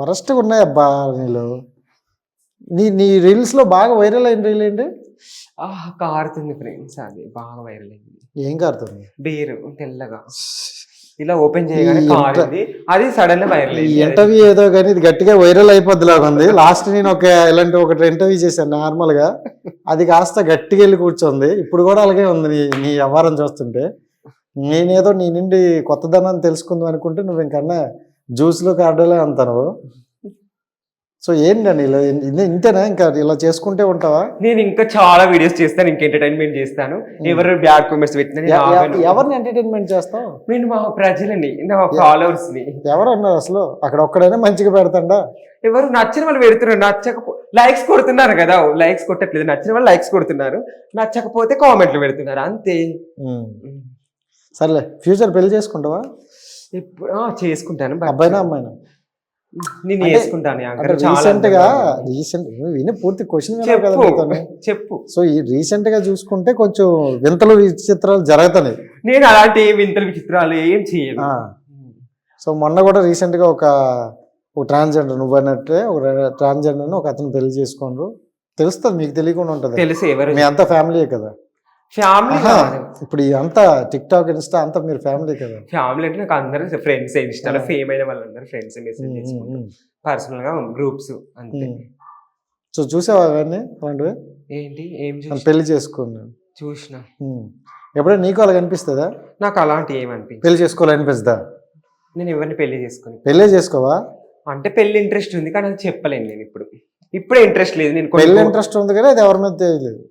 వరస్ట్గా ఉన్నాయి అబ్బా నీళ్ళు. నీ రీల్స్ లో బాగా వైరల్ అయిన రీల్ ఏంటి? కారుతుంది ఫ్రెండ్స్, అది బాగా వైరల్ అయింది. ఏం కారుతుంది? బీరు తెల్లగా ఇలా ఓపెన్ చేయగానే కారింది, అది సడన్ గా వైరల్ అయింది. ఇంటర్వ్యూ ఏదో కానీ ఇది గట్టిగా వైరల్ అయిపోద్ది లాగా ఉంది. లాస్ట్ నేను ఇలాంటి ఒకటి ఇంటర్వ్యూ చేశాను నార్మల్ గా, అది కాస్త గట్టిగా వెళ్ళి కూర్చోంది. ఇప్పుడు కూడా అలాగే ఉంది నీ వ్యవహారం చూస్తుంటే. నేనేదో నీ నుండి కొత్తదనాన్ని తెలుసుకుందాం అనుకుంటే నువ్వు ఇంకన్నా జ్యూస్లో కార్డులే అంటాను. సో ఏంటండి ఇలా ఇంతేనా? ఇంకా ఇలా చేసుకుంటే ఉంటావా? నేను ఇంకా చాలా వీడియోస్ చేస్తాను, ఇంకా ఎంటర్టైన్మెంట్ చేస్తాను. ఎవరు బ్యాడ్ కామెంట్స్ పెట్టినా ఎవరిని ఎంటర్టైన్మెంట్ చేస్తావు? నేను మా ప్రజలని, నా ఫాలోవర్స్ ని. ఎవరు అన్నారు అసలు? అక్కడ ఒక్కడైనా మంచిగా పెడతాడా? ఎవరు నచ్చిన వాళ్ళు పెడుతున్నారు, నచ్చకపోతే లైక్స్ కొడుతున్నారు కదా. లైక్స్ కొట్టట్లేదు, నచ్చిన వాళ్ళు లైక్స్ కొడుతున్నారు, నచ్చకపోతే కామెంట్లు పెడుతున్నారు, అంతే. సర్లే, ఫ్యూచర్ పెళ్లి చేసుకుంటావా? ఇప్పుడు చేసుకుంటాను. అబ్బాయినా అమ్మాయినా? నేను చేసుకుంటాను. పూర్తి క్వశ్చన్ చెప్పు. సో ఈ రీసెంట్ గా చూసుకుంటే కొంచెం వింతలు విచిత్రాలు జరుగుతున్నాయి. నేను అలాంటి వింతలు విచిత్రాలు ఏం చేయను. సో మొన్న కూడా రీసెంట్ గా ఒక ట్రాన్స్జెండర్, నువ్వు అన్నట్టే ఒక ట్రాన్స్జెండర్ ఒక అతను పెళ్లి చేసుకోండ్రు. తెలుస్తుంది, మీకు తెలియకుండా ఉంటుంది. తెలుసు, ఎవరు? మీ అంతా ఫ్యామిలీయే కదా. ఫ్యామిలీ ఇప్పుడు అంతా టిక్ టాక్ ఇన్స్టా అంతా మీరు ఫ్యామిలీ కదా. ఫ్యామిలీ అంటే నాకు అందరూ ఫ్రెండ్స్, ఇన్స్టాలో ఫేమ్ అయిన వాళ్ళందరూ ఫ్రెండ్స్, మెసేజ్ చేసుకుంటారు పర్సనల్ గా, గ్రూప్స్ అంతే. సో చూసావా అవన్నీ అలాంటివి? ఏంటి ఏం పెళ్లి చేసుకున్నాను చూసిన. ఎప్పుడైనా నీకు అలాగ అనిపిస్తుందా? నాకు అలాంటి ఏమనిపించదు. పెళ్లి చేసుకోవాలనిపిస్తుందా? నేను ఎవరిని పెళ్లి చేసుకుని. పెళ్లి చేసుకోవా? అంటే పెళ్లి ఇంట్రెస్ట్ ఉంది కానీ అది చెప్పలేను నేను. ఇప్పుడే ఇంట్రెస్ట్ లేదు. నేను పెళ్లి ఇంట్రెస్ట్ ఉంది కానీ అది ఎవరి మీద తెలియలేదు.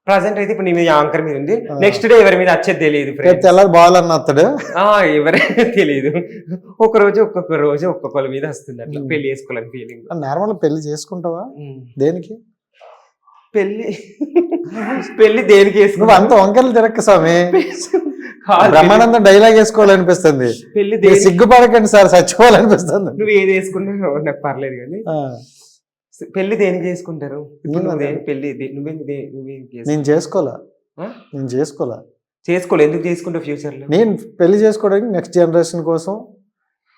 ప్రజెంట్ అయితే ఇప్పుడు నీ మీద యాంకర్ మీద ఉంది, నెక్స్ట్ డే ఎవరి మీద వచ్చేది తెలియదు రేపు తెల్లారి బాగాలన్న అత్తడు. ఎవరైనా తెలియదు. ఒక రోజు ఒక్కొక్కరి మీద వస్తుంది అట్లా పెళ్లి చేసుకోవాలని ఫీలింగ్. నార్మల్ పెళ్లి చేసుకుంటావా? దేనికి పెళ్లి దేనికి నువ్వు వేసుకున్నావు? అంత వంకలు తిరక్క స్వామి. బ్రహ్మానందం డైలాగ్ వేసుకోవాలనిపిస్తుంది. పెళ్లి మీరు సిగ్గుపడకండి సార్, చచ్చిపోవాలనిపిస్తుంది. నువ్వు ఏది వేసుకున్నావు నాకు పర్లేదు కానీ పెళ్లి దేనికి చేసుకుంటారు? ఇప్పుడు పెళ్లి నేను చేసుకోలే. చేసుకోలే. ఎందుకు చేసుకుంటావు ఫ్యూచర్ లో? నేను పెళ్లి చేసుకోవడానికి నెక్స్ట్ జనరేషన్ కోసం,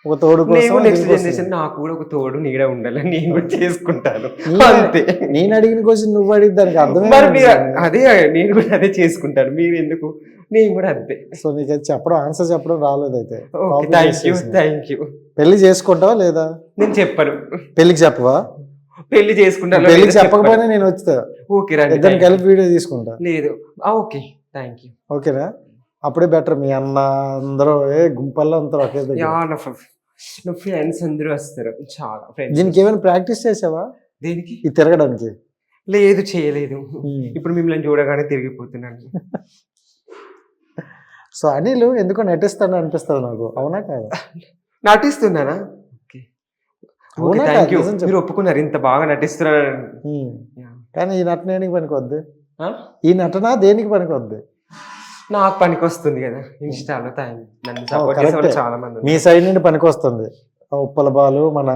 ఒక తోడు కోసం. నెక్స్ట్ జనరేషన్ నాకు కూడా ఒక తోడు నీడ ఉండాలి, నేను కూడా చేసుకుంటాను అంతే. నేను అడిగిన కోసం నువ్వు అడిగి దానికి అర్థం. అదే నేను కూడా అదే చేసుకుంటాను, మీరు ఎందుకు? నేను కూడా అంతే. సో నీకు ఆన్సర్ చెప్పడం రాలేదు అయితే. Thank you. పెళ్లి చేసుకుంటావా లేదా? నేను చెప్పను. పెళ్లికి చెప్పవా? పెళ్లి చేసుకుంటాను. పెళ్లికి చెప్పకపోయినా నేను వచ్చా. ఓకే రండి, ఇద్దరు కలిపి వీడియో తీసుకుంటా. లేదు ఓకే థ్యాంక్ యూ. ఓకేనా? అప్పుడే బెటర్. మీ అన్న అందరూ గుంపల్లో అంతా ఒకే దగ్గర. నా ఫ్రెండ్స్ అందరూ వస్తారు, చాలా ఫ్రెండ్స్. దీనికి ఏమైనా ప్రాక్టీస్ చేసావా? దేనికి? ఇది తిరగడానికి. లేదు, చేయలేదు. ఇప్పుడు మిమ్మల్ని చూడగానే తిరిగిపోతున్నాను. సో అనిల్ ఎందుకో నటిస్తాను అనిపిస్తుంది నాకు. అవునా కాదా? నటిస్తున్నానా? మీరు ఒప్పుకున్నారు ఇంత బాగా నటిస్తున్నారు. కానీ ఈ నటన దేనికి పనికొద్ది? ఈ నటన దేనికి పనికొద్ది? నాకు పనికి వస్తుంది కదా ఇన్స్టాలో. నన్ను సపోర్ట్ చేసే వాళ్ళు చాలా మంది. మీ సైడ్ నుండి పనికి వస్తుంది. ఉప్పల బాలు, మన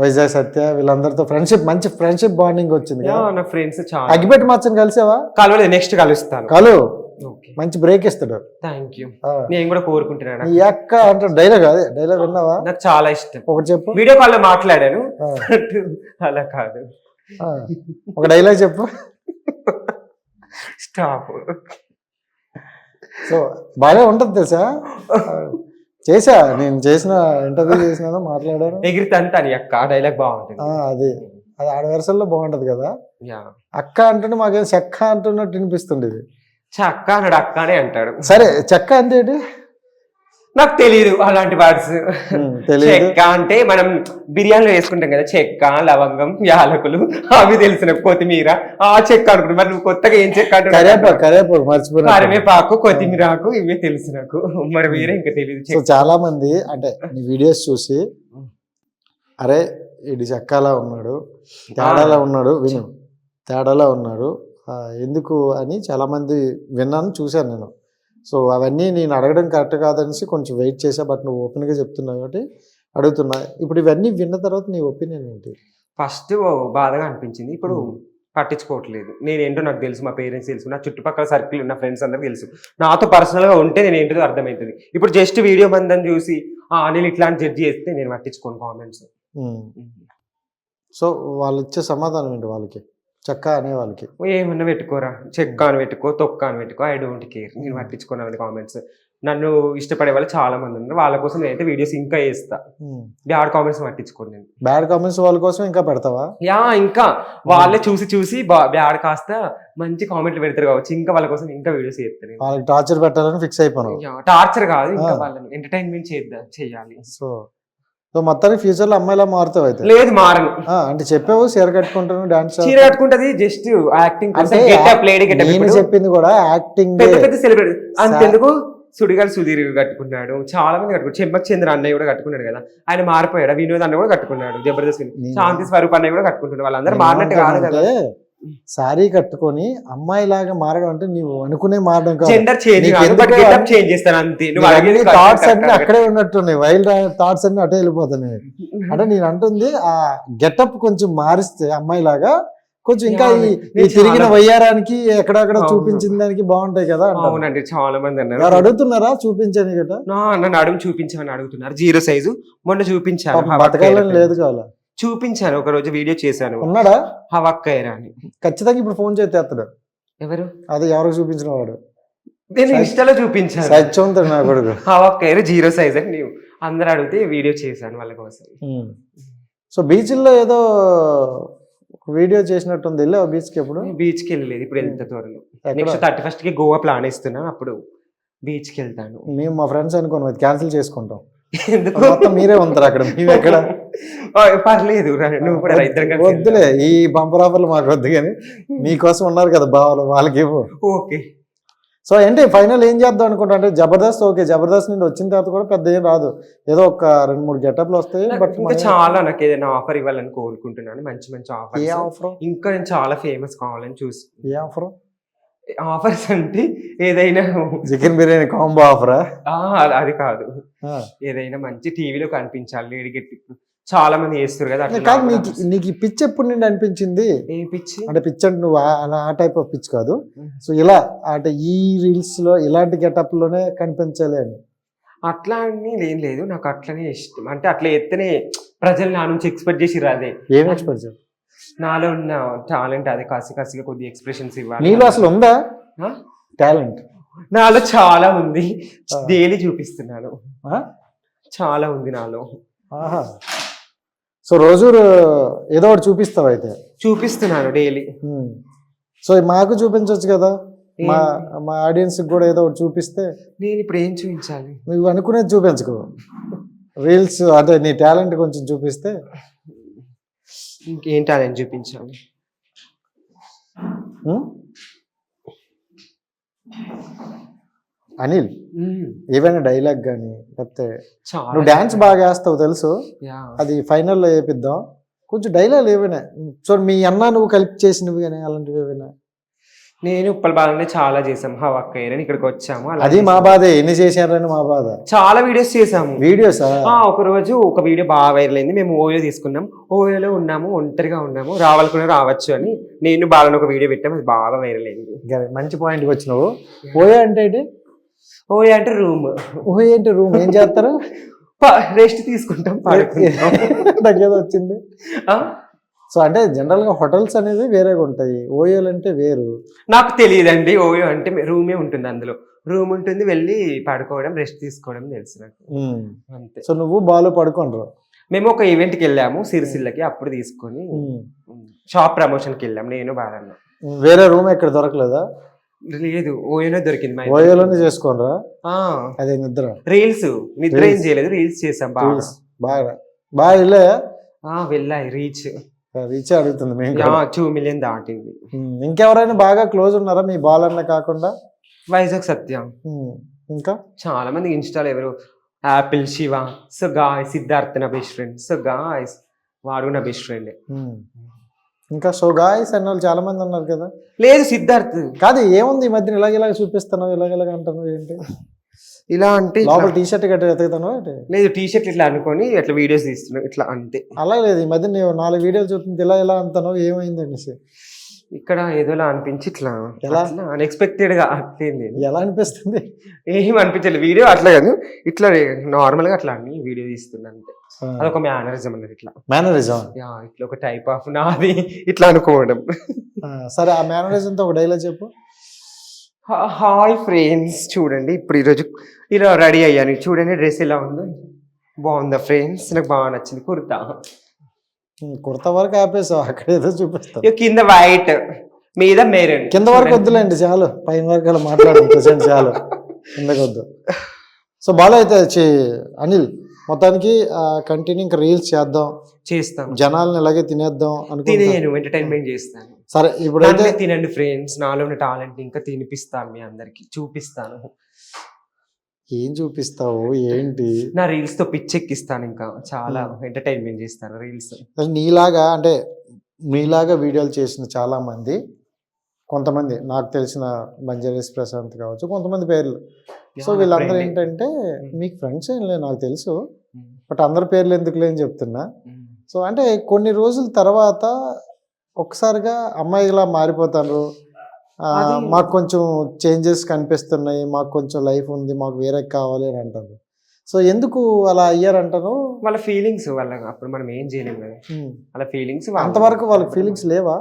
వైజాగ్ సత్య, వీళ్ళందరితో మంచి ఫ్రెండ్షిప్ బాండింగ్ వచ్చింది. నా ఫ్రెండ్స్ చాలా. అగ్గిపెట్టి మచ్చని కలిసావా? కలవలేదు, నెక్స్ట్ కలుస్తాను. కలు, మంచి బ్రేక్ ఇస్తాడు. Thank you. నేను కూడా కోరుకుంటున్నాను. ఈ అక్క అంటే డైలాగ్, అదే డైలాగ్ విన్నావా? నాకు చాలా ఇష్టం. ఒకటి చెప్పు. వీడియో కాల్ లో మాట్లాడాను, అలా కాదు. ఒక డైలాగ్ చెప్పు. స్టాప్. సో బాగా ఉంటది తెలుసా. నేను చేసిన ఇంటర్వ్యూ చేసినా, మాట్లాడాను. ఎగిరితంతా అని అక్క డైలాగ్ బాగుంటుంది. అది ఆడ వెర్సల్లో బాగుంటది కదా. అక్క అంటుంటే మాకేం చెక్క అంటున్నట్టు వినిపిస్తుండేది. చెక్క అన్నాడు, అక్కనే అంటాడు. సరే, చెక్క అంటే ఏంటి? నాకు తెలియదు అలాంటి వర్డ్స్. చెక్క అంటే మనం బిర్యానీలో వేసుకుంటాం కదా, చెక్క, లవంగం, యాలకులు, అవి తెలిసిన. కొత్తిమీర చెక్క అనుకుంటా. మరి నువ్వు కొత్తగా ఏం చెక్క అంటే? కరివేపాకు మర్చిపోయినా. కరివేపాకు, కొత్తిమీరాకు, ఇవే తెలుసు నాకు. మరి వేరే ఇంకా తెలియదు. సో చాలా మంది అంటే నీ వీడియోస్ చూసి, అరే ఇది చెక్కలా ఉన్నాడు, తేడాలా ఉన్నాడు, విను తేడాలా ఉన్నాడు ఎందుకు అని చాలా మంది విన్నాను, చూశాను నేను. సో అవన్నీ నేను అడగడం కరెక్ట్ కాదనేసి కొంచెం వెయిట్ చేసా. బట్ నువ్వు ఓపెన్గా చెప్తున్నావు కాబట్టి అడుగుతున్నా. ఇప్పుడు ఇవన్నీ విన్న తర్వాత నీ ఒపీనియన్ ఏంటి? ఫస్ట్ బాధగా అనిపించింది. ఇప్పుడు పట్టించుకోవట్లేదు. నేనేంటో నాకు తెలుసు, మా పేరెంట్స్ తెలుసు, నా చుట్టుపక్కల సర్కిల్ ఉన్న ఫ్రెండ్స్ అందరికి తెలుసు. నాతో పర్సనల్గా ఉంటే నేను ఏంటో అర్థమవుతుంది. ఇప్పుడు జస్ట్ వీడియో మందని చూసి నేను ఇట్లాంటి జడ్జి చేస్తే నేను పట్టించుకోను కామెంట్స్. సో వాళ్ళు ఇచ్చే సమాధానం ఏంటి వాళ్ళకి? చెక్క అనే వాళ్ళకి ఏమన్నా పెట్టుకోరా, చెక్క అని పెట్టుకో, తొక్క అని పెట్టుకో, ఐ డోంట్ కేర్. నేను పట్టించుకున్నాను కామెంట్స్. నన్ను ఇష్టపడే వాళ్ళు చాలా మంది ఉన్నారు, వాళ్ళ కోసం నేనైతే వీడియోస్ ఇంకా వేస్తా. బ్యాడ్ కామెంట్స్ పట్టించుకోండి. నేను బ్యాడ్ కామెంట్స్ వాళ్ళ కోసం ఇంకా పెడతావా? ఇంకా వాళ్ళే చూసి బ్యాడ్ కాస్త మంచి కామెంట్లు పెడతారు కావచ్చు, ఇంకా వాళ్ళ కోసం ఇంకా వీడియోస్ చేస్తాను. వాళ్ళకి టార్చర్ పెట్టాలని ఫిక్స్ అయిపోయాను. టార్చర్ కాదు, ఇంకా వాళ్ళని ఎంటర్టైన్మెంట్ చేయాలి. సో మొత్తానికి ఫ్యూచర్ లో అమ్మాయిలా మారుతావు అయితే? లేదు, మారను. అంటే చెప్పావు చీర కట్టుకుంటాను, డాన్స్ చీర కట్టుకుంటది, జస్ట్ యాక్టింగ్. నేను చెప్పింది కూడా యాక్టింగ్. పెద్ద సెలబ్రిటీ అంతెందుకు, సుడిగారు సుధీర్ కట్టుకున్నాడు, చాలా మంది కట్టుకున్నాడు. చెమ్మక్ చంద్ర అన్నయ్య కూడా కట్టుకున్నాడు కదా, ఆయన మారిపోయాడు. వినోద్ అన్న కూడా కట్టుకున్నాడు, జబర్దస్త్. శాంతి స్వరూప్ అన్నయ్య కూడా కట్టుకుంటున్నాడు. వాళ్ళందరూ మారినట్టు కాదు కదా. సారీ కట్టుకొని అమ్మాయి లాగా మారడం అంటే నువ్వు అనుకునే మారడం కాదు, జెండర్ చేంజ్ చేస్తాను అంతే. థాట్స్ అన్ని అక్కడే ఉన్నట్టున్నాయి, వైల్డ్ థాట్స్ అన్ని అటే వెళ్ళిపోతున్నాయి. అంటే నేను అంటుంది ఆ గెటప్ కొంచెం మారిస్తే అమ్మాయి లాగా కొంచెం ఇంకా ఈ తిరిగిన వయ్యారానికి ఎక్కడక్కడ చూపించిన దానికి బాగుంటాయి కదా. అవునండి, చాలా మంది అన్నారు. ఎవరు అడుగుతున్నారా చూపించని గట? నన్ను అడుగు చూపించమని అడుగుతున్నారు. 0 సైజు మొన్న చూపించాను. బతకాలని లేదు కావాలా? చూపించాను, ఒక రోజు వీడియో చేశాను. ఉన్నాడా హవక్కయ్యరా అని? ఖచ్చితంగా ఇప్పుడు ఫోన్ చేస్తాడు. ఎవరు? అది ఎవరికి చూపించిన వాడు? నేను ఇన్స్టాలో చూపించాను. సత్యం నా కొడుకు హవక్కయ్య 0 సైజ్ అని నీవు అందరు అడిగితే వీడియో చేశాను వాళ్ళ కోసం. సో బీచ్లో ఏదో వీడియో చేసినట్టుంది, వెళ్ళావు బీచ్కి? ఎప్పుడు? బీచ్కి వెళ్ళలేదు, ఇప్పుడు వెళ్తా త్వరలో. నెక్స్ట్ 31st కి గోవా ప్లాన్ ఇస్తున్నా, అప్పుడు బీచ్కి వెళ్తాను. మేము మా ఫ్రెండ్స్ అనుకోను, క్యాన్సిల్ చేసుకుంటాం. ఎందుకు? మొత్తం మీరే ఉంటారు అక్కడ, మేము ఎక్కడ? పర్లేదు నువ్వు కూడా రా, ఇద్దరం కలిసి వద్దులే ఈ బంపర్ ఆఫర్లు మాకు వద్దు కానీ మీకోసం ఉన్నారు కదా బావలు, వాళ్ళకి ఇవ్వు. ఓకే. సో ఏంటి ఫైనల్ ఏం చేద్దాం అనుకుంటా అంటే జబర్దస్త్ ఓకే, జబర్దస్త్ నుండి వచ్చిన తర్వాత కూడా పెద్ద ఏం రాదు, ఏదో ఒక 2-3 గెటప్లు వస్తాయి. బట్ ఇంకా చాలా నాకు ఏదైనా ఆఫర్ ఇవ్వాలని కోరుకుంటున్నాను, మంచి మంచి ఏ ఆఫర్. ఆఫర్? ఇంకా నేను చాలా ఫేమస్ కావాలని చూసి. ఏ ఆఫర్? ఆఫర్స్ అంటే ఏదైనా చికెన్ బిర్యానీ కాంబో ఆఫరా? అది కాదు, ఏదైనా మంచి టీవీలో కనిపించాలి లేడీ గెట్టి. చాలా మంది చేస్తారు కదా అట్లా. కాదు నీకు ఈ పిచ్ ఎప్పుడు నుండి అనిపించింది? ఏ పిచ్చి అంటే పిచ్ అంటే నువ్వు అలా ఆ టైప్ ఆఫ్ పిచ్ కాదు, సో ఇలా అంటే ఈ రీల్స్ లో ఇలాంటి గెటప్ లోనే కనిపించాలి అని అట్లా అని ఏం లేదు, నాకు అట్లనే ఇష్టం. అంటే అట్లా ఎత్తనే ప్రజలు నా నుంచి ఎక్స్పెక్ట్ చేసిర్రు అదే. ఏం ఎక్స్పెక్ట్ చేయాలి? నాలో ఉన్న టాలెంట్ అదే, కాసిగా కొద్ది ఎక్స్ప్రెషన్స్ ఇవ్వాలి. నీలో అసలు ఉందా టాలెంట్? నాలో చాలా ఉంది, డైలీ చూపిస్తున్నాను. చాలా ఉంది నాలో. సో రోజు ఏదో ఒకటి చూపిస్తావు అయితే? చూపిస్తున్నాను డైలీ. సో మాకు చూపించవచ్చు కదా, మా ఆడియన్స్ కూడా ఏదో ఒకటి చూపిస్తే. నేను ఇప్పుడు ఏం చూపించాలి? నువ్వు అనుకునేది చూపించుకో, రీల్స్ అంటే నీ టాలెంట్ కొంచెం చూపిస్తే. ఇంకేం టాలెంట్ చూపించాలి? అనిల్ ఏవైనా డైలాగ్ కానీ లేకపోతే చాలా నువ్వు డాన్స్ బాగా వేస్తావు తెలుసు, అది ఫైనల్లో వేపిద్దాం. కొంచెం డైలాగ్ ఏవైనా సో మీ అన్న నువ్వు కలిపి చేసినవి కానీ అలాంటివి ఏవైనా. నేను ఉప్పల బాధనే చాలా చేసాం, హవాక్కయ్యని ఇక్కడికి వచ్చాము. అది మా బాధే, ఎన్ని చేశారని మా బాధ. చాలా వీడియోస్ చేసాము. వీడియోస్ ఒక రోజు ఒక వీడియో బాగా వైరల్ అయింది, మేము ఓయో తీసుకున్నాం, ఓయోలో ఉన్నాము, ఒంటరిగా ఉన్నాము, రావాలనుకునే రావచ్చు అని నేను బాగా ఒక వీడియో పెట్టాము, అది బాగా వైరల్ అయింది. మంచి పాయింట్కి వచ్చినావు. ఓయో అంటే ఏంటి? ఓయో అంటే రూమ్. ఓయో అంటే రూమ్ ఏం చేస్తారు? రెస్ట్ తీసుకుంటాం. నాకేదో వచ్చింది. సో అంటే జనరల్ గా హోటల్స్ అనేది వేరేగా ఉంటాయి, ఓయోలు అంటే వేరు. నాకు తెలియదండి, ఓయో అంటే రూమే ఉంటుంది, అందులో రూమ్ ఉంటుంది, వెళ్ళి పడుకోవడం రెస్ట్ తీసుకోవడం తెలుసు నాకు అంతే. సో నువ్వు బాలు పడుకోండ్రు. మేము ఒక ఈవెంట్కి వెళ్ళాము సిరిసిల్లకి, అప్పుడు తీసుకొని షాప్ ప్రమోషన్కి వెళ్ళాము నేను బాలన్న. వేరే రూమ్ ఎక్కడ దొరకలేదా? లేదు, ఓయోనే దొరికింది. ఓయోలోనే చేసుకోండ్రా? అదే నిద్ర. రీల్స్ నిద్ర ఏం చేయలేదు, రీల్స్ చేసాం బాగా వెళ్ళాయి. రీచ్ అడుగుతుంది మేము 2 million దాటింది. ఇంకెవరైనా బాగా క్లోజ్ ఉన్నారా మీ బాలన్న కాకుండా? వైజాగ్ సత్యం, ఇంకా చాలా మంది ఇన్స్టాల్ ఎవరు, Apple Shiva, so guy Siddharth నా బెస్ట్ ఫ్రెండ్, సో గాయస్ వాడు నా బెస్ట్ ఫ్రెండ్. ఇంకా సో గాయస్ అన్న వాళ్ళు చాలా మంది ఉన్నారు కదా. లేదు సిద్ధార్థ్ కాదు, ఏముంది ఈ మధ్యన ఇలాగ చూపిస్తున్నావు, ఇలాగ అంటున్నావు ఏంటి? ఇలా అంటే లోపల టీ షర్ట్ గట్రా ఎత్తుకుతాను. లేదు, టీ షర్ట్ ఇట్లా అనుకొని అట్లా వీడియోస్ తీస్తున్నావు ఇట్లా అంతే. అలా లేదు, ఈ మధ్య నేను 4 వీడియోలు చూస్తుంది ఇలా అంటాను, ఏమైంది అనేసి ఇక్కడ ఏదోలా అనిపించి ఇట్లా ఎలా అన్ఎక్స్పెక్టెడ్ గా అట్లేం లేదు. ఎలా అనిపిస్తుంది? ఏం అనిపించలేదు, వీడియో అట్లా కాదు, ఇట్లా నార్మల్ గా అట్లా అన్ని వీడియో తీస్తున్నా అంతే. అదొక మేనరిజం అన్నది. ఇట్లా మేనరిజం ఇట్లా ఒక టైప్ ఆఫ్ నాది ఇట్లా అనుకోవడం. సరే, ఆ మేనరిజంతో ఒక డైలాగ్ చెప్పు. హాయ్ ఫ్రెండ్స్, చూడండి ఇప్పుడు ఈరోజు ఇలా రెడీ అయ్యాను, చూడండి డ్రెస్ ఎలా ఉందో, బాగుందా ఫ్రెండ్స్? నాకు బాగా నచ్చింది కుర్తా వరకు ఆపేసావు, అక్కడ ఏదో చూపిస్తావు. కింద వైట్ మీద మెరూన్. కింద వరకు వద్దులేండి, చాలు పైన వరకు అలా మాట్లాడడం చాలు, కిందకి వద్దు. సో బాగా అయితే అనిల్ మొత్తానికి కంటిన్యూ ఇంకా రీల్స్ చేస్తాం, జనాలను ఇలాగే తినేద్దాం అనుకుంటున్నాను, ఎంటర్టైన్మెంట్ చేస్తాను. సరే ఇప్పుడైతే తినండి ఫ్రెండ్స్, నాలో ఉన్న టాలెంట్ ఇంకా తినిపిస్తాను, మీ అందరికి చూపిస్తాను. ఏం చూపిస్తావు ఏంటి? నా రీల్స్ తో పిచ్చెక్కిస్తాను, ఇంకా చాలా ఎంటర్టైన్మెంట్ చేస్తాను రీల్స్. నీలాగా అంటే మీలాగా వీడియోలు చేసిన చాలా మంది, కొంతమంది నాకు తెలిసిన బంజారీస్ ప్రశాంత్ కావచ్చు, కొంతమంది పేర్లు. సో వీళ్ళందరూ ఏంటంటే మీకు ఫ్రెండ్స్ ఏం లేదు నాకు తెలుసు, బట్ అందరి పేర్లు ఎందుకు లేని చెప్తున్నా. సో అంటే కొన్ని రోజుల తర్వాత ఒక్కసారిగా అమ్మాయిలా మారిపోతారు, మాకు కొంచెం చేంజెస్ కనిపిస్తున్నాయి, మాకు కొంచెం లైఫ్ ఉంది, మాకు వేరే కావాలి అని అంటారు. సో ఎందుకు అలా అయ్యారంటారు? వాళ్ళ ఫీలింగ్స్, వాళ్ళకి అప్పుడు మనం ఏం చేయలేము కదా, వాళ్ళ ఫీలింగ్స్. అంతవరకు వాళ్ళకి ఫీలింగ్స్ లేవా?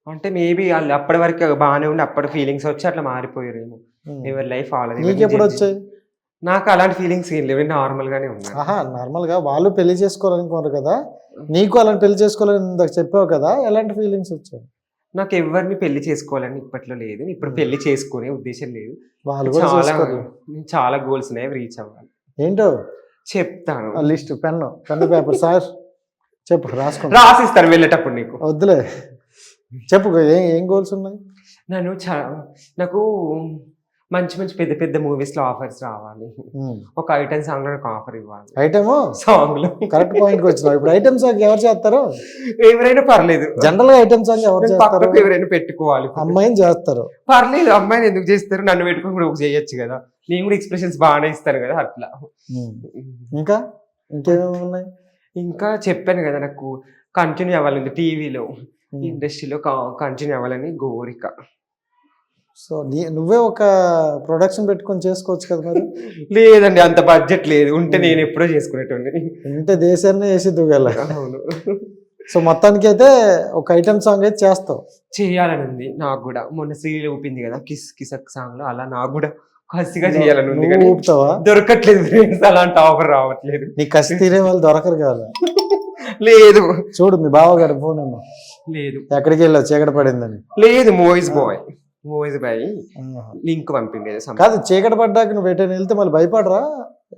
అంటే మేబీ వాళ్ళు అప్పటి వరకు బాగానే ఉండి అప్పటి ఫీలింగ్స్ వచ్చి అట్లా మారిపోయారేమో. ఎవరి లైఫ్ వాళ్ళది. నీకు ఎప్పుడు వచ్చాయి? నాకు అలాంటి ఫీలింగ్స్ ఏం లేవు, నార్మల్ గానే ఉన్నాయి. నార్మల్ గా వాళ్ళు పెళ్లి చేసుకోవాలనుకున్నారు కదా, నీకు అలాంటి పెళ్లి చేసుకోవాలని చెప్పావు కదా, ఎలాంటి ఫీలింగ్స్ వచ్చాయి? నాకు ఎవరిని పెళ్లి చేసుకోవాలని ఇప్పట్లో లేదు, ఇప్పుడు పెళ్లి చేసుకునే ఉద్దేశం లేదు. వాళ్ళు చాలా గోల్స్ ఉన్నాయి, రీచ్ అవ్వాలి. ఏంటో చెప్తాను, లిస్ట్ పెన్ పేపర్ సార్ చెప్పు రాసుకోండి. రాసిస్తారు వెళ్ళేటప్పుడు నీకు. వద్దులే చెప్పు ఏం గోల్స్ ఉన్నాయి? నాకు మంచి మంచి పెద్ద పెద్ద మూవీస్ లో ఆఫర్స్ రావాలి. ఒక ఐటమ్ సాంగ్ లో నాకు ఆఫర్ ఇవ్వాలి. ఐటమ్ సాంగ్ లో కరెక్ట్ పాయింట్ కి వచ్చినావు. ఇప్పుడు ఐటమ్ సాంగ్ ఎవరు చేస్తారు? ఎవరైనా పర్లేదు. జనరల్ గా ఐటమ్ సాంగ్ ఎవరు చేస్తారు? పక్కకు ఎవరైనా పెట్టుకోవాలి. అమ్మాయిని చేస్తారు. పర్లేదు, అమ్మాయిని ఎందుకు చేస్తారు? నన్ను పెట్టుకుని కూడా చేయొచ్చు కదా. నేను కూడా ఎక్స్ప్రెషన్స్ బాగానే ఇస్తాను కదా అట్లా. ఇంకా ఇంకేమేమి ఉన్నాయి? ఇంకా చెప్పాను కదా నాకు కంటిన్యూ అవ్వాలని టీవీలో ఇండస్ట్రీలో కంటిన్యూ అవ్వాలని కోరిక. సో నువ్వే ఒక ప్రొడక్షన్ పెట్టుకొని చేసుకోవచ్చు కదా మరి. లేదండి, అంత బడ్జెట్ లేదు. ఉంటే నేను ఎప్పుడో చేసుకునేటోని. ఉంటే దేశాన్ని వేసి దువ్వెల. అవును. సో మొత్తానికి అయితే ఒక ఐటమ్ సాంగ్ అయితే చేస్తావు. చేయాలని ఉంది నాకు కూడా. మొన్న సీరియల్ ఊపింది కదా కిస్ కిసక్ సాంగ్ లో, అలా నాకు కూడా కసిగా చేయాలని ఉంది. కానీ ఊపుతావా? దొరకట్లేదు ఫ్రెండ్స్, అలాంటి ఆఫర్ రావట్లేదు. నీ కసి తీరే వాళ్ళు దొరకరు కదా. లేదు చూడు మీ బావగారు ఫోన్ ఏమో. లేదు. ఎక్కడికి వెళ్ళావు చీకటి పడిందని? లేదు, మూవీస్ బాయ్ లింక్ పంపింది. కాదు, చీకటి పడ్డాక నువ్వు ఎటైనా వెళ్తే మళ్ళీ భయపడరా?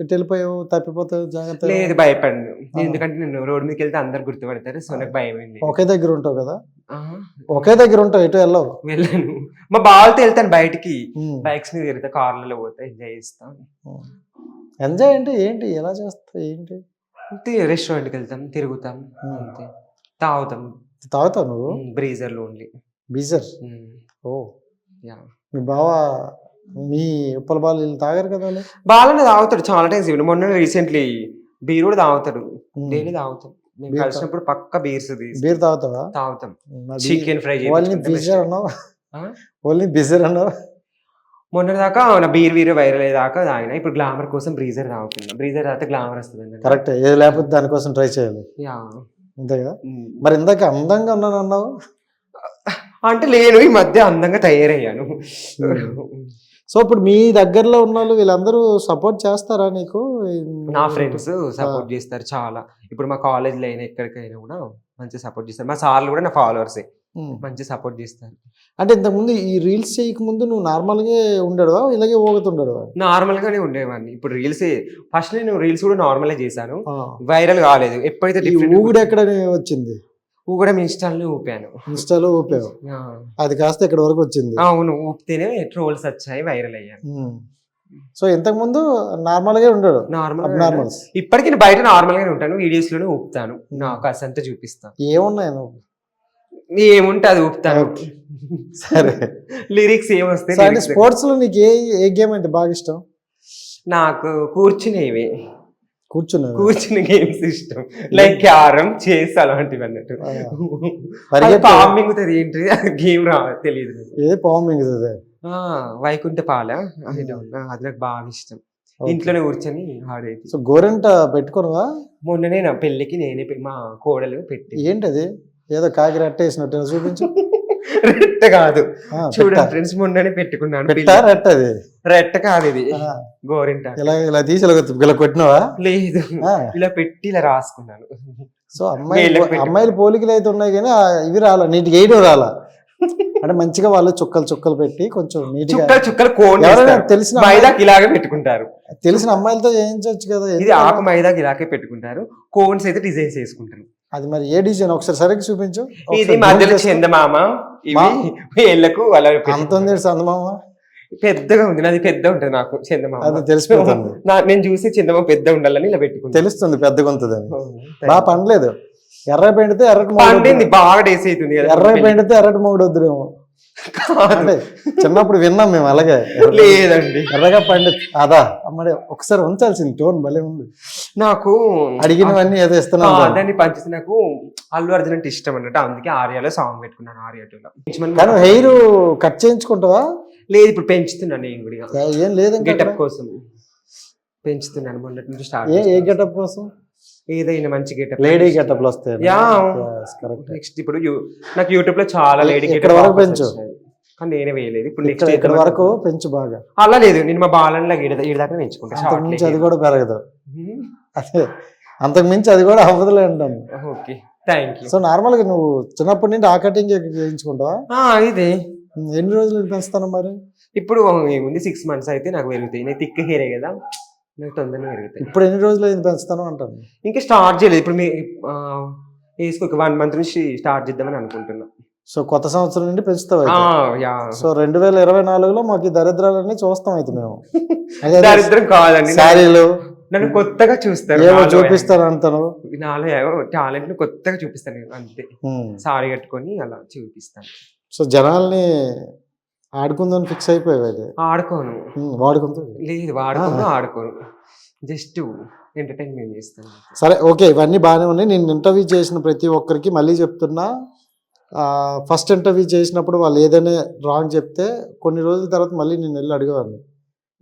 ఎటు వెళ్ళిపోయావు, తప్పిపోతావు, జాగ్రత్త. లేదు, భయపడను. ఎందుకంటే నేను రోడ్ మీదకి వెళ్తే అందరు గుర్తుపడతారు. సో నాకు భయం ఏంటి. ఒకే దగ్గర ఉంటావు కదా. ఒకే దగ్గర ఉంటావు, ఎటు వెళ్ళవు. వెళ్ళను. మా బావతో వెళ్తాను బయటికి, బైక్స్ మీద తిరుగుతా, కార్లలో పోతా, ఎంజాయ్ చేస్తాను. ఎంజాయ్ అంటే ఏంటి, ఎలా చేస్తావు ఏంటి? రెస్టారెంట్కి వెళ్తాం, తిరుగుతాం, అంతే. తాగుతావు నువ్వు? బ్రీజర్ లో ఓన్లీ. బీజర్. ఓ, మీ బావ మీ ఉప్పల బాలు తాగారు కదా? బాగానే తాగుతాడు చాలా టైమ్స్. మొన్న రీసెంట్లీ బీర్ కూడా తాగుతాడు. డైలీ తాగుతాం. మేము కలిసినప్పుడు పక్క బీర్ తాగుతావా? తాగుతాం. చికెన్ ఫ్రై ఓన్లీ బీజర్ అన్నావు. మొన్న దాకా నా బీర్ వైరల్ అయ్యేదాకా తాగిన. ఇప్పుడు గ్లామర్ కోసం బ్రీజర్ తాగుతున్నా. బ్రీజర్ తాగితే గ్లామర్ వస్తుంది. కరెక్ట్. ఏది లేకపోతే దానికోసం ట్రై చేయాలి. అంతే కదా. మరి ఇందాక అందంగా ఉన్నాను అన్నావు అంటే లేను, ఈ మధ్య అందంగా తయారయ్యాను. సో ఇప్పుడు మీ దగ్గరలో ఉన్న వాళ్ళు వీళ్ళందరూ సపోర్ట్ చేస్తారా నీకు? నా ఫ్రెండ్స్ సపోర్ట్ చేస్తారు చాలా. ఇప్పుడు మా కాలేజ్లో అయినా ఎక్కడికైనా కూడా మంచి సపోర్ట్ చేస్తారు. మా సార్లు కూడా నా ఫాలోవర్సే, మంచి సపోర్ట్ చేస్తారు. అంటే ఇంతకుముందు ఈ రీల్స్ చేయక ముందు నువ్వు నార్మల్గా ఉండేవా, ఇలాగే ఊగుతుండేవా? నార్మల్ గానే ఉండేవాడిని. ఇప్పుడు రీల్స్ ఫస్ట్ నేను రీల్స్ కూడా నార్మల్గా చేశాను, వైరల్ కాలేదు. ఎప్పుడైతే ఊగుడు ఎక్కడ వచ్చింది? కూడా ఇన్స్టాలో ఊపాను. ఇన్స్టాలో ఊపావు, అది కాస్త ఇక్కడ వరకు వచ్చింది. అవును, ఊపితేనే ట్రోల్స్ వచ్చాయి, వైరల్ అయ్యాను. సో ఇంతకు ముందు నార్మల్ గా ఉండడు? నార్మల్. ఇప్పటికీ నేను బయట నార్మల్ గానే ఉంటాను, వీడియోస్ లోనే ఊపుతాను. నాకు అసంతా చూపిస్తాను. ఏమున్నాయి నువ్వు? ఏముంటే అది ఊపుతాను. సరే, లిరిక్స్ ఏమొస్తాయి? స్పోర్ట్స్ లో నీకు ఏ గేమ్ అంటే బాగా ఇష్టం? నాకు కూర్చునేవి, కూర్చుని గేమ్స్ ఇష్టం. లైక్ క్యారమ్, చెస్ అలాంటివి అన్నట్టు. పామింగ్ ఏంటి గేమ్ తెలియదు. ఏ పామింగ్? వైకుంఠ పాల, అది నాకు బాగా ఇష్టం. ఇంట్లోనే కూర్చొని ఆడేది. సో గోరెంట పెట్టుకోవా? మొన్ననే నా పెళ్ళికి నేనే మా కోడలు పెట్టి. ఏంటది? ఏదో కాకి రెట్ట వేసినట్టు చూపించు. రెట్ట కాదు, చూడండి ఫ్రెండ్స్, మొన్ననే పెట్టుకున్నాను. రెట్ట కాదు ఇది, గోరింట. ఇలా తీసి ఇలా కొట్టినావా? లేదు, ఇలా పెట్టి ఇలా రాసుకున్నాను. సో అమ్మాయిల పోలికలు అయితే ఉన్నాయి కానీ ఇవి రాలా, నీట్గా వేయడం రాలా. అంటే మంచిగా వాళ్ళు చుక్కలు పెట్టి కొంచెం నీట్గా చుక్కలు కోన్ తెలిసిన మైదాకి ఇలాగే పెట్టుకుంటారు. తెలిసిన అమ్మాయిలతో చేయించవచ్చు కదా. ఇది ఆకు మైదాకి ఇలాగే పెట్టుకుంటారు, కోన్స్ అయితే డిజైన్స్ వేసుకుంటారు. అది మరి ఏ డిజైన్ ఒకసారి సరిగ్గా చూపించు. ఇది మధ్యలో చందమామ, ఏళ్ళకు అలా అంత ఉంది చందమామ, పెద్దగా ఉంది. నాది పెద్ద ఉంటుంది, నాకు చందమామ అది తెలిసిపోతుంది. నేను చూసి చందమామ పెద్ద ఉండాలని ఇలా పెట్టుకుంటాను. తెలుస్తుంది పెద్దగా ఉంటుంది అని. బాగా పండలేదు. ఎర్ర పెండితే ఎర్రటి పండింది, బాగా డేస్ అవుతుంది. ఎర్ర పెండితే ఎర్రటి మొగుడు వద్దురేమో. చిన్నప్పుడు విన్నాం మేము అలాగే. లేదండి, ఎర్రగా పండి అదా అమ్మడే ఒకసారి ఉంచాల్సింది. టోన్ భలే ఉంది. నాకు అడిగినవన్నీ ఏదో ఇస్తున్నా దాన్ని పంచితే. నాకు అల్లు అర్జున్ అంటే ఇష్టం అన్నట్టు, అందుకే ఆర్యాలో సాంగ్ పెట్టుకున్నాను. ఆర్యా 2లో. కానీ హెయిర్ కట్ చేయించుకుంటావా? లేదు, ఇప్పుడు పెంచుతున్నాను నేను కూడా. ఏం లేదు, గెటప్ కోసం పెంచుతున్నాను మొన్నటి నుంచి స్టార్ట్. ఏ గెటప్ కోసం? ఏదైనా మంచి గెటప్, లేడీ గెటప్లు వస్తాయి. నెక్స్ట్ ఇప్పుడు నాకు యూట్యూబ్ లో చాలా లేడీ గెటప్ వరకు పెంచు, కానీ నేనే వేయలేదు. ఇప్పుడు నెక్స్ట్ ఇక్కడ వరకు పెంచు బాగా. అలా లేదు, నేను మా బాలన్లా ఈడదాకా పెంచుకుంటాను. అది కూడా పెరగదు. అదే అంతకు మించి అది కూడా అవ్వదులే అంటాను. Okay, thank you. So normal గా నువ్వు చిన్నప్పటి నుండి ఆ కటింగ్ చేయించుకుంటావా? ఇదే ఎన్ని రోజులు పెంచుతాను మరి? ఇప్పుడు ఏముంది, 6 months అయితే నాకు పెరుగుతాయి. నేను తిక్క హెయిరే కదా, నాకు తొందరగా పెరుగుతాయి. ఇప్పుడు ఎన్ని రోజులు అయింది పెంచుతాను అంటాను? ఇంకా స్టార్ట్ చేయలేదు. ఇప్పుడు వేసుకో 1 month నుంచి స్టార్ట్ చేద్దామని అనుకుంటున్నా. సో కొత్త సంవత్సరం నుండి పెంచుతావు అయితే. యా. సో 2024లో మాకు ఈ దరిద్రాలన్నీ చూస్తాం అయితే మేము. అదే దరిద్రం కాదండి, శారీలు నన్ను కొత్తగా చూస్తారు, ఏవో చూపిస్తారు అంతను. నాలో ఏవో టాలెంట్ ని కొత్తగా చూపిస్తాను నేను, అంతే. సారీ కట్టుకొని అలా చూపిస్తాను. సో జనాల్ని ఆడుకుందని ఫిక్స్ అయిపోయావు అయితే. ఆడుకోను, వాడుకుంటూ లేదు వాడుకోను, ఆడుకోను, జస్ట్ ఎంటర్టైన్మెంట్ చేస్తాను. సరే ఓకే, ఇవన్నీ బాగానే ఉన్నాయి. నేను ఇంటర్వ్యూ చేసిన ప్రతి ఒక్కరికి మళ్ళీ చెప్తున్నా, ఫస్ట్ ఇంటర్వ్యూ చేసినప్పుడు వాళ్ళు ఏదైనా రాంగ్ చెప్తే కొన్ని రోజుల తర్వాత మళ్ళీ నేను వెళ్ళి అడిగేవాడిని.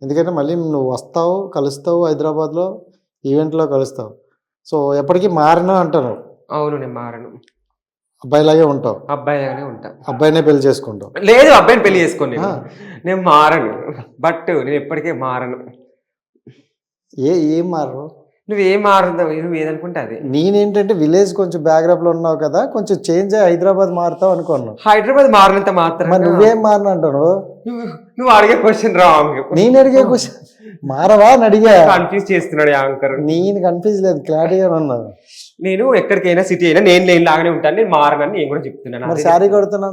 ఎందుకంటే మళ్ళీ నువ్వు వస్తావు, కలుస్తావు, హైదరాబాద్లో ఈవెంట్లో కలుస్తావు. సో ఎప్పటికీ మారినా అంటాను. అవును, నేను మారను, అబ్బాయిలాగే ఉంటావు. అబ్బాయిలాగానే ఉంటా. అబ్బాయినే పెళ్లి చేసుకుంటావు? లేదు, అబ్బాయిని పెళ్లి చేసుకోండి. నేను మారను, బట్ నేను ఎప్పటికే మారను. ఏం మారు? నువ్వేం మారుతావు, నువ్వు ఏదనుకుంటే అది. నేనేంటంటే విలేజ్ కొంచెం బ్యాక్గ్రౌండ్ లో ఉన్నావు కదా, కొంచెం చేంజ్ అయ్యి హైదరాబాద్ మారుతావు అనుకున్నాను. హైదరాబాద్ మారినంత మాత్రం మరి నువ్వేం మారిన అంటాను? నువ్వు అడిగే క్వశ్చన్ రాంగ్. నేను అడిగే క్వశ్చన్ మారవా అని అడిగా. కన్ఫ్యూజ్ చేస్తున్నాడు యాంకర్. నేను కన్ఫ్యూజ్ లేదు, క్లారిటీగా ఉన్నాను. నేను ఎక్కడికైనా సిటీ అయినా నేను లాగానే ఉంటాను, నేను మారనని నేను కూడా చెప్తున్నాను. మరి సారీ కొడుతున్నా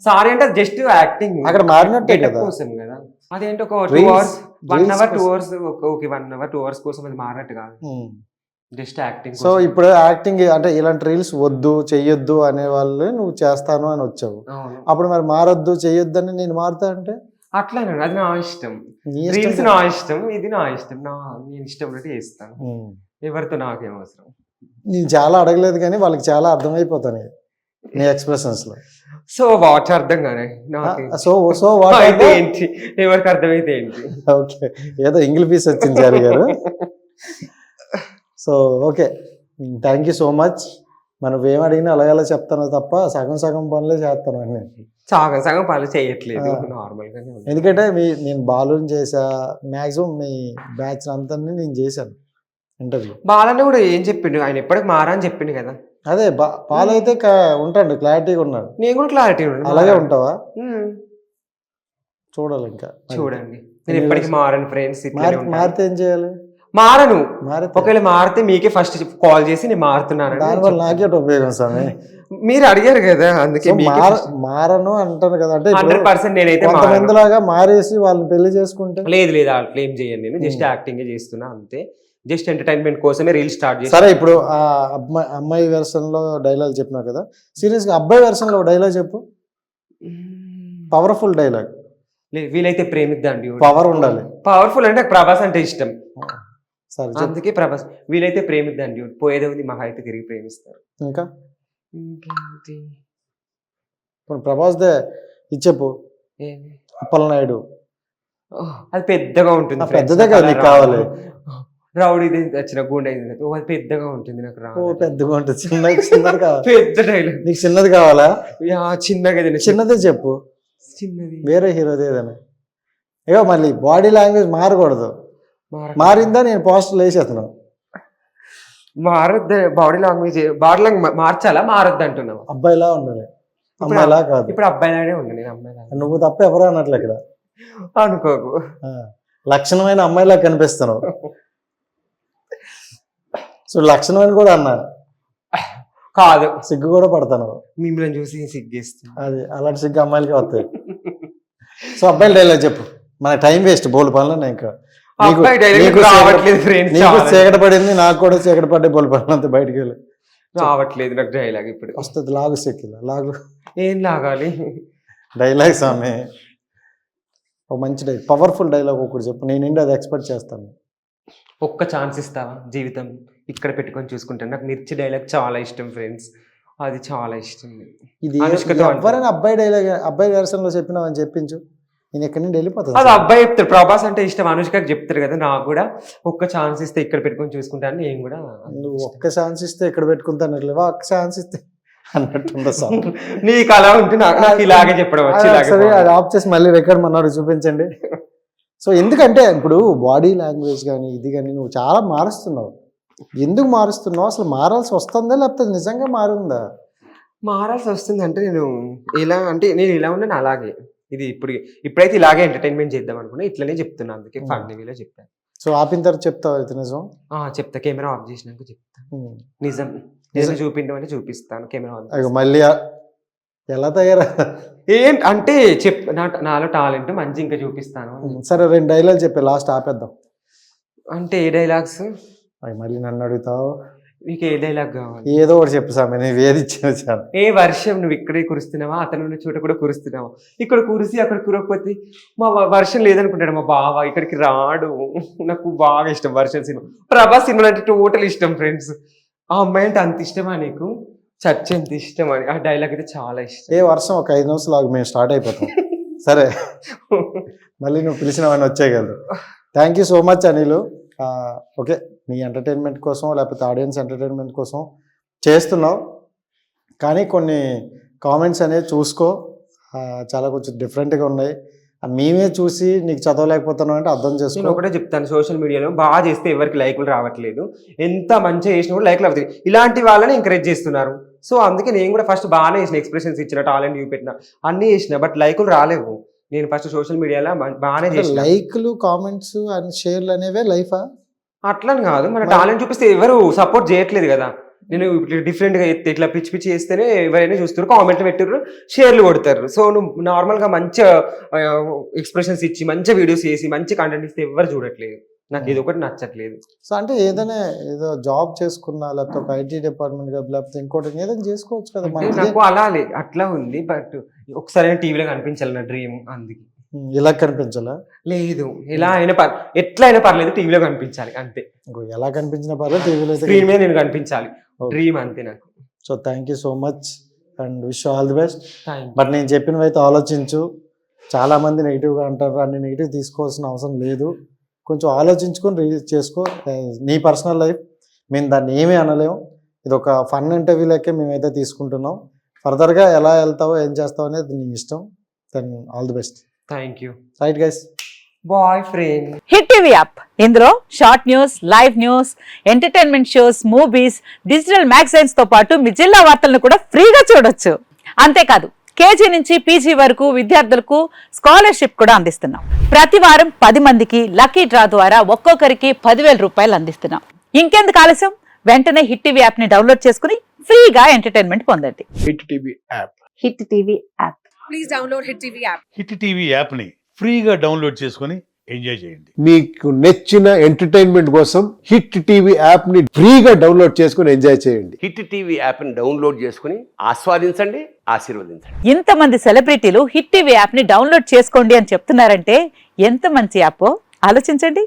సారీ అంటే జస్ట్ యాక్టింగ్, అక్కడ మారినట్టే కదా. కోసం కదా అదేంటి, ఒక 2 hours 1 hour 2 hours okay, 1 hour 2 hours కోసం అది మారినట్టు కాదు, జస్ట్ యాక్టింగ్. సో ఇప్పుడు యాక్టింగ్ అంటే ఇలాంటి రీల్స్ వద్దు చెయ్యొద్దు అనే వాళ్ళు నువ్వు చేస్తాను అని వచ్చావు. అప్పుడు మరి మారొద్దు చెయ్యొద్దు అని నేను మారుతా అంటే అట్లా, అది నా ఇష్టం. రీల్స్ నా ఇష్టం, ఇది నా ఇష్టం, నేను ఇష్టం ఉన్నట్టు చేస్తాను, ఎవరితో నాకేం అవసరం. నేను చాలా అడగలేదు కానీ వాళ్ళకి చాలా అర్థమైపోతాను నీ ఎక్స్ప్రెషన్స్ లో. సో వాట్ అర్థం కానీ సో వాట్ అయితే ఏంటి, ఎవరికి అర్థమైతే ఏంటి. ఓకే, ఏదో ఇంగ్లీష్ పీస్ వచ్చింది జారీ గారు. So okay, thank you so much. మనం ఏం అడిగినా అలాగలా చెప్తాను తప్ప సగం సగం పనులే చేస్తాను అన్నీ. సగం సగం పనులు చేయట్లేదు, నార్మల్ గానే. ఎందుకంటే నేను బాలూని చేసా, మాక్సిమం మీ బ్యాచ్ అంతా నేను చేశాను ఇంటర్వ్యూ. బాలన్న కూడా ఏం చెప్పిండు, ఆయన ఎప్పటికి మారా అని చెప్పిండు కదా. అదే పాలు అయితే ఉంటాడు, క్లారిటీగా ఉన్నాడు. నేను కూడా క్లారిటీ ఉన్నాడు. అలాగే ఉంటావా? చూడాలి ఇంకా. చూడండి, నేను ఎప్పటికీ మారను ఫ్రెండ్స్. మారితే ఏం చేయాలి? మారను. ఒకవేళ మారితే మీకే ఫస్ట్ కాల్ చేసి నేను మారుతున్నాను, దానివల్ల నాకే ఉపయోగం స్వామి. మీరు అడిగారు కదా, అందుకే మారను అంటాను కదా. అంటే 100% నేనైతే కొంతమందిలాగా మారేసి వాళ్ళని పెళ్లి చేసుకుంటే లేదు లేదు, అట్లా ఏం చేయను. నేను జస్ట్ యాక్టింగ్ చేస్తున్నా అంతే, జస్ట్ ఎంటర్టైన్మెంట్ కోసమే రీల్ స్టార్ట్ చేసి. సరే, ఇప్పుడు ఆ అమ్మాయి వెర్షన్ లో డైలాగ్ చెప్పినావు కదా, సీరియస్ గా అబ్బాయి వెర్షన్ లో డైలాగ్ చెప్పు, పవర్ఫుల్ డైలాగ్. వీలైతే ప్రేమిద్దాండి, పవర్ ఉండాలి. పవర్ఫుల్ అంటే ప్రభాస్ అంటే ఇష్టం, సరే అందుకే ప్రభాస్. వీలైతే ప్రేమిద్దాండి, పోయేదే ఉంది, మహా అయితే తిరిగి ప్రేమిస్తారు. ఇంకా ప్రభాస్ దే ఇచ్చేపు. అప్పలనాయుడు అది పెద్దగా ఉంటుంది, పెద్దదే కదా నీకు కావాలి. రౌడీ వచ్చిన గుండె అది పెద్దగా ఉంటుంది, నాకు రాదు. పెద్దగా ఉంటుంది, చిన్నది కావాలి. పెద్ద డైలాగ్ నీకు చిన్నది కావాలా? చిన్నగా చిన్నదే చెప్పు, చిన్నది వేరే హీరోది ఏదైనా. ఏవో మళ్ళీ బాడీ లాంగ్వేజ్ మారకూడదు. మారిందా నేను పోస్టర్లు వేసేస్తున్నావు. మారద్దు, బాడీ లాంగ్వేజ్ మార్చాలా, మారద్దు అంటున్నావు. అబ్బాయిలా ఉండాలి, అమ్మాయిలా కాదు. ఇప్పుడు అబ్బాయిలానే ఉండు, నేను అమ్మాయిలా. నువ్వు తప్ప ఎవరు అన్నట్లు ఇక్కడ అనుకోకు, లక్షణమైన అమ్మాయిలా కనిపిస్తున్నావు. సో లక్షణమైన కూడా అన్నా కాదు, సిగ్గు కూడా పడతాను మిమ్మల్ని చూసి సిగ్గేస్తాను. అది అలాంటి సిగ్గు అమ్మాయిలకి వస్తాయి. సో అబ్బాయిల డైలాగ్ చెప్పు, మన టైం వేస్ట్ బోల్ పనులు. ఇంకా చీకట పడింది, నాకు కూడా చీకట పడ్డే బోల్ పనులు అంతే. బయటికి వెళ్ళి రావట్లేదు నాకు డైలాగ్. ఇప్పుడు వస్తుంది, లాగు సెక్కిల లాగు. ఏం లాగాలి డైలాగ్ స్వామి, ఒక మంచి డైలాగ్, పవర్ఫుల్ డైలాగ్ ఒకటి చెప్పు, నేను అది ఎక్స్పెక్ట్ చేస్తాను. ఒక్క ఛాన్స్ ఇస్తావా, జీవితం ఇక్కడ పెట్టుకొని చూసుకుంటాను. నాకు మిర్చి డైలాగ్ చాలా ఇష్టం ఫ్రెండ్స్, అది చాలా ఇష్టం. ఇది ఎవరైనా అబ్బాయి డైలాగ్, అబ్బాయి వెర్షన్ లో చెప్పినావని చెప్పించు, నేను ఎక్కడి నుండి వెళ్ళిపోతాను. అది అబ్బాయి చెప్తాడు, ప్రభాస్ అంటే ఇష్టం, అనుష్కకి చెప్తారు కదా. నాకు కూడా ఒక్క ఛాన్స్ ఇస్తే ఇక్కడ పెట్టుకొని చూసుకుంటాను. నేను కూడా, నువ్వు ఒక్క ఛాన్స్ ఇస్తే ఇక్కడ పెట్టుకుంటాను, ఒక్క ఛాన్స్ ఇస్తే అన్నట్టు సాంగ్ నీకు అలా ఉంటే నాకు ఇలాగే చెప్పడం వచ్చి. అది ఆఫ్ చేసి మళ్ళీ రికార్డ్ మన్నాడు చూపించండి. సో ఎందుకంటే ఇప్పుడు బాడీ లాంగ్వేజ్ కానీ ఇది కానీ నువ్వు చాలా మారుస్తున్నావు. ఎందుకు మారుస్తున్నావు? అసలు మారాల్సి వస్తుందా లేకపోతే నిజంగా మారిందా? మారాల్సి వస్తుంది అంటే నేను ఇలా ఉన్నాను అలాగే. ఇది ఇప్పుడైతే ఇలాగే ఎంటర్టైన్మెంట్ చేద్దాం అనుకున్నా, ఇట్లనే చెప్తున్నా, అందుకే ఫన్ టీవీలో చెప్పాను. సో ఆపిన తర్వాత చెప్తావు అయితే నిజం? చెప్తా, కెమెరా ఆఫ్ చేసినాక చెప్తా నిజం. ఏదైనా చూపించమంటే చూపిస్తాను కెమెరా అయ్యో మళ్ళీ ఎలా తయారా? అంటే నాలో టాలెంట్ మంచి ఇంకా చూపిస్తాను. సరే 2 డైలాగ్ చెప్పే లాస్ట్ ఆపేద్దాం. అంటే ఏ డైలాగ్స్? అవి మళ్ళీ నన్ను అడుగుతావు. నీకు ఏ డైలాగ్ కావాలి? ఏదో ఒకటి చెప్పు సామె, నేను ఏది ఇచ్చిన చాలు. ఏ వర్షం నువ్వు ఇక్కడే కురుస్తున్నావా, అతను ఉన్న చోట కూడా కురుస్తున్నావా? ఇక్కడ కురిసి అక్కడ కురకపోతే మా వర్షం లేదనుకుంటాడు మా బావ, ఇక్కడికి రాడు. నాకు బాగా ఇష్టం వర్షం సినిమా. ప్రభాస్ సినిమా అంటే టోటల్ ఇష్టం ఫ్రెండ్స్. ఆ అమ్మాయి అంటే అంత ఇష్టమా నీకు? చర్చ ఎంత ఇష్టం అని. ఆ డైలాగ్ అయితే చాలా ఇష్టం. ఏ వర్షం ఒక 5 నిమిషాలు ఆగు, మేము స్టార్ట్ అయిపోతాం. సరే మళ్ళీ నువ్వు పిలిచినవన్నీ వచ్చేయగలరు. Thank you so much Anil. Okay, నీ ఎంటర్టైన్మెంట్ కోసం లేకపోతే ఆడియన్స్ ఎంటర్టైన్మెంట్ కోసం చేస్తున్నావు, కానీ కొన్ని కామెంట్స్ అనేవి చూసుకో, చాలా కొంచెం డిఫరెంట్గా ఉన్నాయి. మేమే చూసి నీకు చదవలేకపోతున్నావు అంటే అర్థం చేసుకో. నేను ఒకటే చెప్తాను, సోషల్ మీడియాలో బాగా చేస్తే ఎవరికి లైకులు రావట్లేదు, ఎంత మంచిగా చేసినా కూడా లైకులు అవుతుంది. ఇలాంటి వాళ్ళని ఎంకరేజ్ చేస్తున్నారు. సో అందుకే నేను కూడా ఫస్ట్ బాగానే చేసిన, ఎక్స్ప్రెషన్స్ ఇచ్చిన, టాలెంట్ చూపెట్టిన, అన్నీ చేసిన, బట్ లైకులు రాలేవు. నేను ఫస్ట్ సోషల్ మీడియాలో బాగానే చేసిన. లైక్లు, కామెంట్స్ అండ్ షేర్లు అనేవే లైఫా? అట్లని కాదు, మన టాలెంట్ చూపిస్తే ఎవరు సపోర్ట్ చేయట్లేదు కదా. నేను డిఫరెంట్గా ఇట్లా పిచ్చి పిచ్చి చేస్తేనే ఎవరైనా చూస్తారు, కామెంట్లు పెట్టారు, షేర్లు కొడతారు. సో నువ్వు నార్మల్గా మంచిగా ఎక్స్ప్రెషన్స్ ఇచ్చి మంచిగా వీడియోస్ చేసి మంచి కంటెంట్ ఇస్తే ఎవరు చూడట్లేదు. నాకు ఇది ఒకటి నచ్చట్లేదు. సో అంటే ఏదైనా ఏదో జాబ్ చేసుకున్నా లేకపోతే ఒక ఐటీ డిపార్ట్మెంట్ లేకపోతే ఇంకోటి ఏదైనా చేసుకోవచ్చు కదా. నాకు అలా అట్లా ఉంది, బట్ ఒకసారి టీవీలో కనిపించాలి నా డ్రీమ్. అందుకే ఇలా కనిపించాలా? లేదు, ఎలా అయినా ఎట్లా అయినా పర్లేదు, టీవీలో కనిపించాలి అంతే. ఎలా కనిపించినా పర్లేదు, టీవీలో స్క్రీన్ మీద నేను కనిపించాలి, డ్రీమ్ అంతే నాకు. So thank you so much and wish all the best. But నేను చెప్పినవి అయితే ఆలోచించు. చాలా మంది నెగిటివ్గా అంటారు, అన్ని నెగిటివ్ తీసుకోవాల్సిన అవసరం లేదు. కొంచెం ఆలోచించుకొని రిలీజ్ చేసుకో. నీ పర్సనల్ లైఫ్, మేము దాన్ని ఏమీ అనలేము. ఇది ఒక ఫన్ ఇంటర్వ్యూ లెక్కే మేమైతే తీసుకుంటున్నాం. ఫర్దర్గా ఎలా వెళ్తావో ఏం చేస్తావు అనేది నీ ఇష్టం. Then all the best. Thank you. Right guys, bye friend. Hit TV app, ఇందులో short news, live news, entertainment shows, movies, digital magazines తో పాటు మీ జిల్లా వార్తలను కూడా ఫ్రీగా చూడొచ్చు. అంతేకాదు కేజీ నుంచి పీజీ వరకు విద్యార్థులకు స్కాలర్షిప్ కూడా అందిస్తున్నాం. ప్రతి వారం 10 మందికి లక్కీ డ్రా ద్వారా ఒక్కొక్కరికి 10,000 రూపాయలు అందిస్తున్నాం. ఇంకెందుకు ఆలస్యం, వెంటనే హిట్ టీవీ యాప్ ని డౌన్లోడ్ చేసుకుని ఫ్రీగా ఎంటర్టైన్మెంట్ పొందండి. Hit TV app. Hit TV app. Please download Hit TV app. Hit TV యాప్ని ఫ్రీగా డౌన్లోడ్ చేసుకొని ఎంజాయ్ చేయండి. మీకు నచ్చిన ఎంటర్టైన్మెంట్ కోసం హిట్ టీవీ యాప్ ని ఫ్రీగా డౌన్లోడ్ చేసుకుని ఎంజాయ్ చేయండి. హిట్ టీవీ యాప్ని డౌన్లోడ్ చేసుకుని ఆస్వాదించండి, ఆశీర్వదించండి. ఇంతమంది సెలబ్రిటీలు హిట్ టీవీ యాప్ ని డౌన్లోడ్ చేసుకోండి అని చెప్తున్నారంటే ఎంత మంచి యాప్ ఆలోచించండి.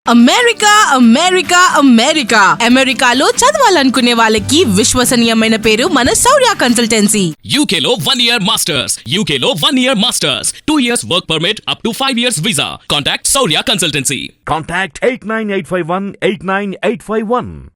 అమెరికా అమెరికా అమెరికా అమెరికాలో చదవాలనుకునే వాళ్ళకి విశ్వసనీయమైన పేరు మన శౌర్య కన్సల్టెన్సీ. UK లో 1 year masters. UK లో 1 year masters. 2 years work permit up to 5 years visa. Contact Saurya Consultancy. Contact 89851 89851.